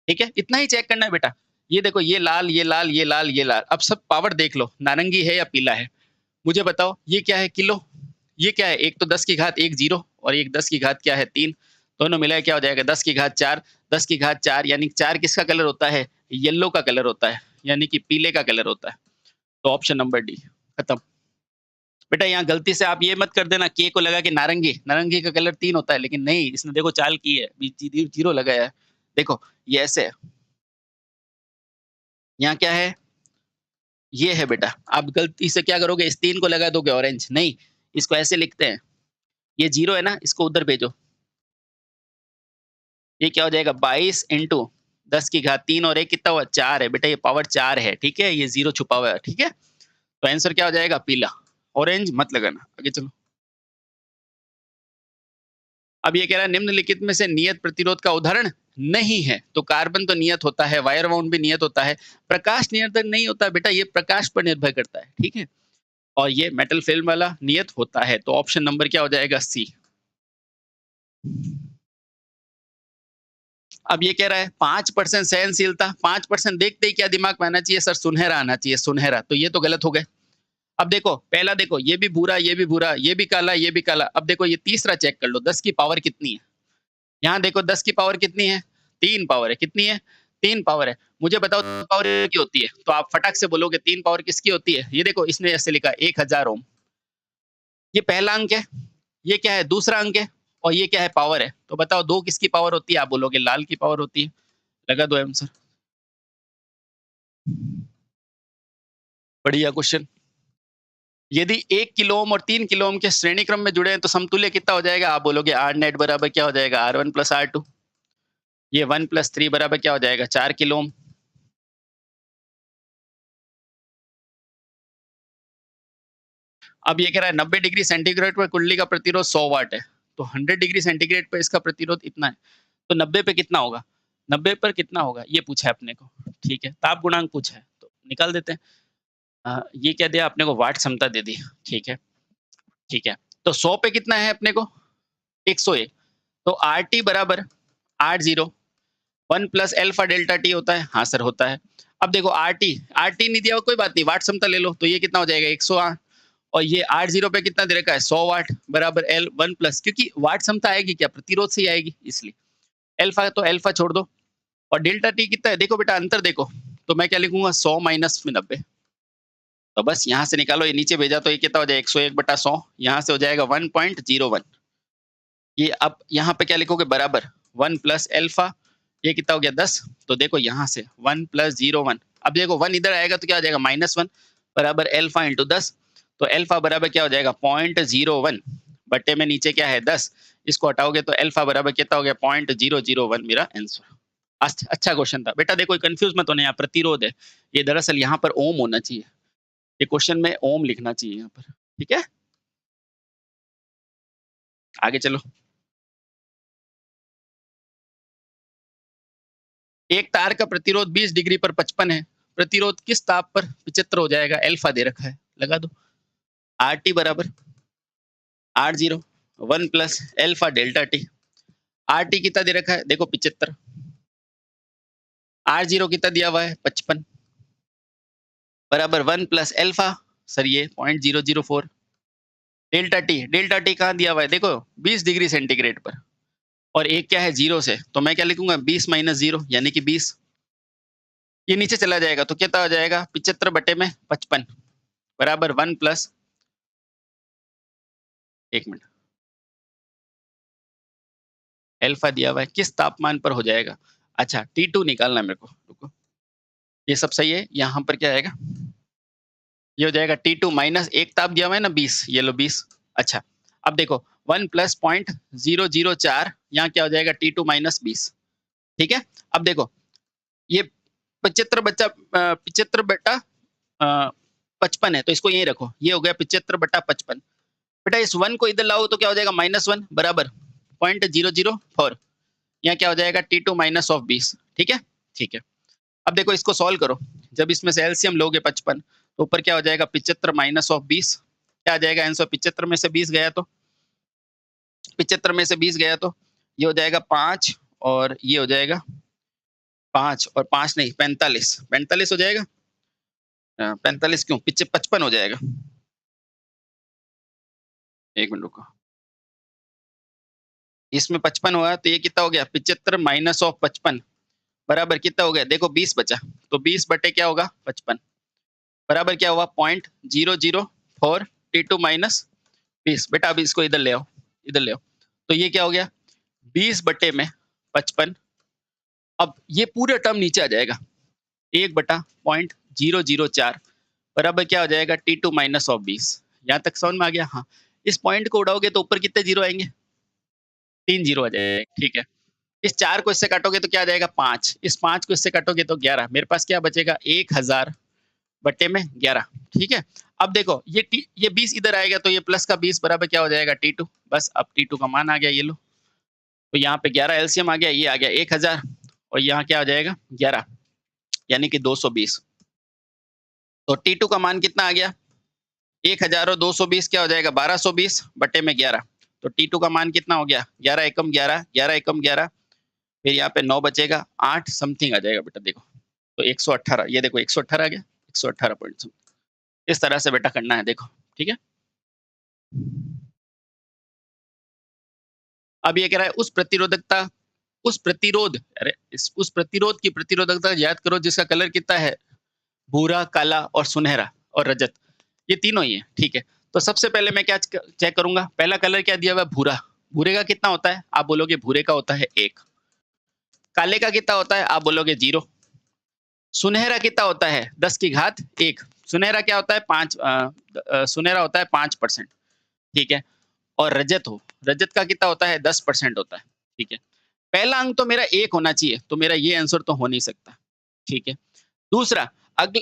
ठीक है? इतना ही चेक करना है बेटा। ये देखो ये लाल, ये लाल, ये लाल, ये लाल। अब सब पावर देख लो, नारंगी है या पीला है? मुझे बताओ ये क्या है? किलो। ये क्या है? एक तो 10 की घात 1 0 और एक 10 की घात क्या है? 3। दोनों मिलाए क्या हो जाएगा? 10 की घात 4। 10 की घात 4 यानी 4 किसका कलर होता है? येलो का कलर होता है, यानी कि पीले का कलर होता है। तो ऑप्शन नंबर डी, खत्म। बेटा यहाँ गलती से आप ये मत कर देना के को लगा के नारंगी, नारंगी का कलर 3 होता है, लेकिन नहीं, इसने देखो चाल की है, बीच 0 लगाया है। देखो, ये ऐसे है। यहाँ क्या है? ये है बेटा। आप गलती से क्या करोगे? इस 3 को लगा दोगे ऑरेंज, नहीं, इसको ऐसे लिखते हैं। ये 0 है ना, इसको उधर भेजो। ये क्या हो जाएगा? 22 इंटू 10 की घात 3 और 1 कितना हुआ? 4 है। बेटा ये पावर 4 है, ठीक है? ये 0 छुपा हुआ है, ठीक है? तो आंसर क्या हो जाएगा? पीला। ऑरेंज मत लगाना। आगे चलो। अब ये कह रहा है निम्नलिखित में से नियत प्रतिरोध का उदाहरण नहीं है। तो कार्बन तो नियत होता है, वायर बाउंड भी नियत होता है। प्रकाश नियंत्रण नहीं होता बेटा, ये प्रकाश पर निर्भर करता है, ठीक है? और ये मेटल फिल्म वाला नियत होता है। तो ऑप्शन नंबर क्या हो जाएगा? सी। अब ये कह रहा है 5% सहनशीलता, 5% देखते ही क्या दिमाग में आना चाहिए? सर सुनहरा आना चाहिए, सुनहरा। तो ये तो गलत हो गए। अब देखो, पहला देखो, ये भी भूरा, ये भी भूरा, ये भी काला, ये भी काला। अब देखो ये तीसरा चेक कर लो, 10 की पावर कितनी है? यहाँ देखो 10 की पावर कितनी है? 3 पावर है। कितनी है? 3 पावर है। मुझे बताओ 3 पावर की होती है? तो आप फटाक से बोलोगे 3 पावर किसकी होती है? ये देखो इसने ऐसे लिखा 1000 ओम। ये पहला अंक है। ये क्या है? दूसरा अंक है। और ये क्या है? पावर है। तो बताओ 2 किसकी पावर होती है? आप बोलोगे लाल की पावर होती है। लगा दो आंसर। बढ़िया क्वेश्चन। यदि 1 किलो ओम और 3 किलो ओम के श्रेणी क्रम में जुड़े हैं तो समतुल्य कितना हो जाएगा? आप बोलोगे आर नेट बराबर क्या हो जाएगा? R1 plus R2। ये 1 प्लस 3 बराबर क्या हो जाएगा? 4 किलो ओम। अब ये कह रहा है 90 डिग्री सेंटीग्रेड पर कुंडली का प्रतिरोध 100 वाट है। तो 100 डिग्री सेंटीग्रेड पर इसका प्रतिरोध इतना है। तो 90 पे कितना होगा? 90 पर कितना होगा? ये पूछा है अपने को। ठीक है, ताप गुणांक पूछा है, तो निकाल देते हैं। ये क्या दिया आपने को वाट क्षमता दे दी, ठीक है, ठीक है। तो 100 पे कितना है अपने को? 101 तो RT बराबर 80 1 प्लस अल्फा डेल्टा टी होता है? हाँ सर होता है। अब देखो RT नहीं दिया हो कोई बात नहीं, वाट क्षमता ले लो तो ये कितना हो जाएगा 108 और ये 80 पे कितना दे रखा है 100 वाट बराबर L 1 प्लस क्योंकि वाट क्षमता आएगी क्या प्रतिरोध से ही आएगी इसलिए अल्फा तो अल्फा छोड़ दो और डेल्टा टी कितना है देखो बेटा अंतर देखो तो मैं क्या लिखूंगा 100 माइनस 90 तो बस यहाँ से निकालो ये नीचे भेजा तो ये कितना हो जाएगा 101 बटा 100 यहाँ से हो जाएगा 1.01 ये अब यहाँ पे क्या लिखोगे बराबर 1 प्लस अल्फा ये कितना हो गया 10 तो देखो यहाँ से 1 प्लस 01 अब देखो 1 इधर आएगा तो क्या हो जाएगा -1 बराबर अल्फा इंटू 10 तो अल्फा बराबर क्या हो जाएगा 0.01 बट्टे में नीचे क्या है 10 इसको हटाओगे तो अल्फा बराबर कितना हो गया 0.001 मेरा आंसर अच्छा क्वेश्चन था बेटा देखो कंफ्यूज मत होना यहाँ प्रतिरोध है ये दरअसल यहाँ पर ओम होना चाहिए ये क्वेश्चन में ओम लिखना चाहिए यहाँ पर ठीक है आगे चलो एक तार का प्रतिरोध 20 डिग्री पर 55 है प्रतिरोध किस ताप पर 75 हो जाएगा अल्फा दे रखा है लगा दो RT बराबर 80 1 plus alpha delta T RT कितना दे रखा है देखो 75 R0 कितना दिया हुआ है 55 बराबर 1 प्लस अल्फा सर ये 0.004 डेल्टा टी कहाँ दिया हुआ है देखो 20 डिग्री सेंटीग्रेड पर और एक क्या है 0 से तो मैं क्या लिखूंगा 20 माइनस 0 यानी कि 20 ये नीचे चला जाएगा तो कितना हो जाएगा 75 बटे में 55 बराबर 1 प्लस एक मिनट अल्फा दिया हुआ है किस तापमान पर हो जाएगा अच्छा T2 निकालना है मेरे को रुको ये सब सही है यहाँ पर क्या आएगा ये हो जाएगा T2 माइनस एक ताप दिया हुआ है ना 20 ये लो 20 अच्छा अब देखो 1 प्लस 0.004 यहाँ क्या हो जाएगा T2 माइनस 20 ठीक है अब देखो ये 75 बटा 55 है तो इसको यही रखो ये हो गया 75 बटा 55 बेटा इस 1 को इधर लाओ तो क्या हो जाएगा -1 बराबर 0.004 यहाँ क्या हो जाएगा T2 माइनस ऑफ 20 ठीक है ठीक है अब देखो इसको सॉल्व करो जब इसमें से एलसीएम लोगे 55 तो ऊपर क्या हो जाएगा 75 माइनस ऑफ 20 क्या आ जाएगा आंसर 75 में से 20 गया तो 75 में से 20 गया तो ये हो जाएगा 5 और ये हो जाएगा 5 और 5 नहीं 45 हो जाएगा 45 क्यों 55 हो जाएगा एक मिनट रुको इसमें 55 हुआ तो ये कितना हो गया 75 माइनस ऑफ 55 बराबर कितना हो गया देखो 20 बचा तो 20 बटे क्या होगा 55 बराबर क्या हुआ 0.004 T2 माइनस 20 बेटा अभी इसको इधर ले आओ तो ये क्या हो गया 20 बटे में 55 अब ये पूरा टर्म नीचे आ जाएगा 1 बटा 0.004 बराबर क्या हो जाएगा T2 माइनस ऑफ 20 यहाँ तक समझ में आ गया हाँ इस पॉइंट को उड़ाओगे तो ऊपर कितने जीरो आएंगे 3 जीरो आ जाएगा ठीक है इस 4 को इससे काटोगे तो क्या आ जाएगा 5 इस 5 को इससे काटोगे तो 11 मेरे पास क्या बचेगा 1000 बटे में 11 ठीक है अब देखो ये 20 इधर आएगा तो ये प्लस का 20 बराबर क्या हो जाएगा T2 बस अब T2 का मान आ गया ये लो तो यहाँ पे 11 एलसीएम आ गया ये आ गया 1000 और यहाँ क्या हो जाएगा 11 यानी कि 220 तो T2 का मान कितना आ गया 1000 और 220 क्या हो जाएगा 1220 बटे में 11 तो T2 का मान कितना हो गया 11 एकम 11 11 एकम 11 फिर यहाँ पे 9 बचेगा 8 समथिंग आ जाएगा बेटा देखो तो 118 ये देखो 118 आ गया 118 पॉइंट इस तरह से बेटा करना है देखो ठीक है अब ये कह रहा है उस प्रतिरोध की प्रतिरोधकता याद करो जिसका कलर कितना है भूरा काला और सुनहरा और रजत ये तीनों ही है ठीक है तो सबसे पहले मैं क्या चेक करूंगा पहला कलर क्या दिया हुआ है भूरा भूरे का कितना होता है आप बोलोगे भूरे का होता है 1 काले का कितना होता है आप बोलोगे 0 सुनहरा कितना होता है 10 की घात 1 सुनहरा क्या होता है 5 सुनहरा होता है 5% ठीक है और रजत का कितना होता है 10% होता है ठीक है पहला अंक तो मेरा 1 होना चाहिए तो मेरा ये आंसर तो हो नहीं सकता ठीक है दूसरा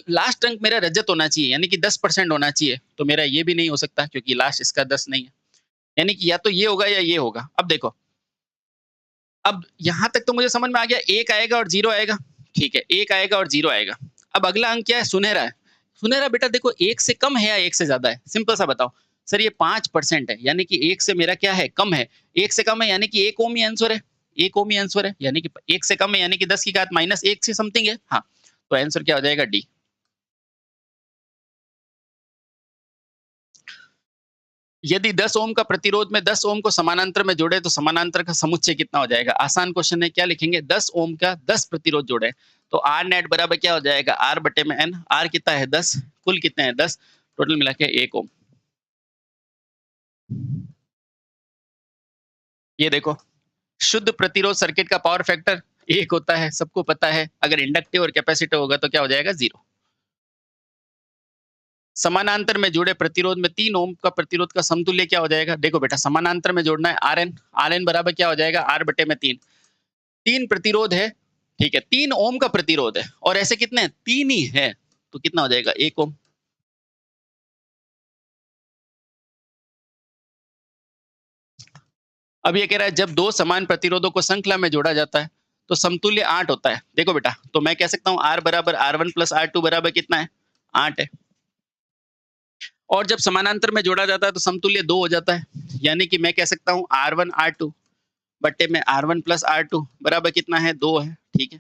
लास्ट अंक मेरा रजत होना चाहिए यानी कि 10% होना चाहिए तो मेरा ये भी नहीं हो सकता क्योंकि लास्ट इसका 10 नहीं है यानी कि या तो ये होगा या ये होगा अब देखो अब यहां तक तो मुझे समझ में आ गया 1 आएगा और 0 आएगा ठीक है 1 आएगा और 0 आएगा अब अगला अंक क्या है सुनहरा है सुनहरा बेटा देखो 1 से कम है या 1 से ज़्यादा है? सिंपल सा बताओ। सर ये 5% है, यानी कि 1 से मेरा क्या है? कम है। 1 से कम है यानी कि 1 ओम ही आंसर है। 1 ओम ही आंसर है, यानी कि 1 से कम है यानी कि 10 की घात माइनस 1 से समथिंग है। हाँ, तो आंसर क्या हो जाएगा? डी। यदि 10 ओम का प्रतिरोध में 10 ओम को समानांतर में जोड़े तो समानांतर का समुच्चय कितना हो जाएगा? आसान क्वेश्चन है, क्या लिखेंगे? 10 ओम का 10 प्रतिरोध जोड़े, तो आर नेट बराबर क्या हो जाएगा? आर बटे में एन। आर कितना है? 10, कुल कितने हैं? 10, टोटल मिला के 1 ओम। ये देखो, शुद्ध प्रतिरोध सर्किट का पावर फैक्टर 1 होता है, सबको पता है। अगर इंडक्टिव और कैपेसिटिव होगा तो क्या हो जाएगा? 0। समानांतर में जुड़े प्रतिरोध में 3 ओम का प्रतिरोध का समतुल्य क्या हो जाएगा? देखो बेटा, समानांतर में जोड़ना है आरएन। आरएन बराबर क्या हो जाएगा? आर बटे में 3। 3 प्रतिरोध है, ठीक है, 3 ओम का प्रतिरोध है और ऐसे कितने हैं? 3 ही है, तो कितना हो जाएगा? 1 ओम। अब ये कह रहा है जब 2 समान प्रतिरोधों को श्रृंखला में जोड़ा जाता है तो समतुल्य 8 होता है। देखो बेटा, तो मैं कह सकता हूँ आर बराबर R1 प्लस R2 बराबर कितना है? 8 है। और जब समानांतर में जोड़ा जाता है तो समतुल्य 2 हो जाता है, यानी कि मैं कह सकता हूँ R1 R2 बट्टे में R1 प्लस R2 बराबर कितना है? 2 है, ठीक है।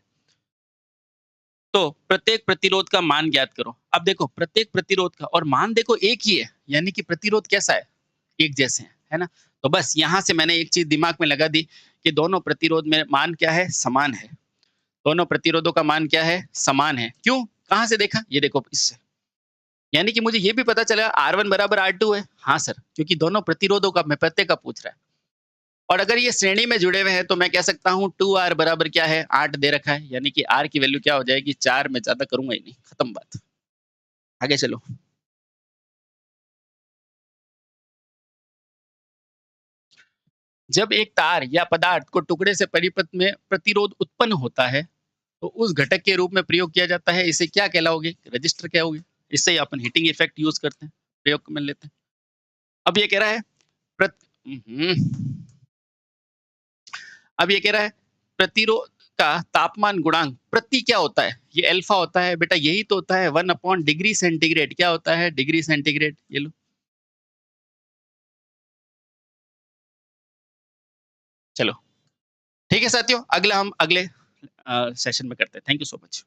तो प्रत्येक प्रतिरोध का मान ज्ञात करो। अब देखो, प्रत्येक प्रतिरोध का और मान देखो एक ही है, यानी कि प्रतिरोध कैसा है? एक जैसे हैं, है ना? तो बस यहाँ से मैंने एक चीज़ दिमाग में लगा दी कि दोनों प्रतिरोध में मान क्या है? समान है। दोनों प्रतिरोधों का मान क्या है? समान है। क्यों? कहाँ से देखा? ये देखो इससे। यानी कि मुझे ये भी पता चला R1 बराबर R2 है। हाँ सर, क्योंकि दोनों प्रतिरोधों का मैं प्रत्येक का पूछ रहा है। और अगर ये श्रेणी में जुड़े हुए हैं तो मैं कह सकता हूँ 2R बराबर क्या है? 8 दे रखा है, यानी कि R की वैल्यू क्या हो जाएगी? 4। मैं ज़्यादा करूँगा ही नहीं, खत्म बात। आगे चलो। जब एक तार या पदार्थ को टुकड़े से परिपथ में प्रतिरोध उत्पन्न होता है, तो उस घटक के रूप में प्रयोग किया जाता है, इसे क्या कहलाओगे? रजिस्टर कहोगे। इससे ही अपन हीटिंग इफेक्ट यूज़ करते हैं, प्रयोग में लेते हैं। अब ये कह रहा है प्रत अब ये कह रहा है प्रतिरोध का तापमान गुणांक प्रति क्या होता है? ये अल्फा होता है। बेटा यही तो होता है 1 अपॉन डिग्री सेंटीग्रेड। क्या होता है? Degree centigrade. ये लो, चलो। ठीक है साथियों, अगला हम अगले सेशन में करते हैं। Thank you so much.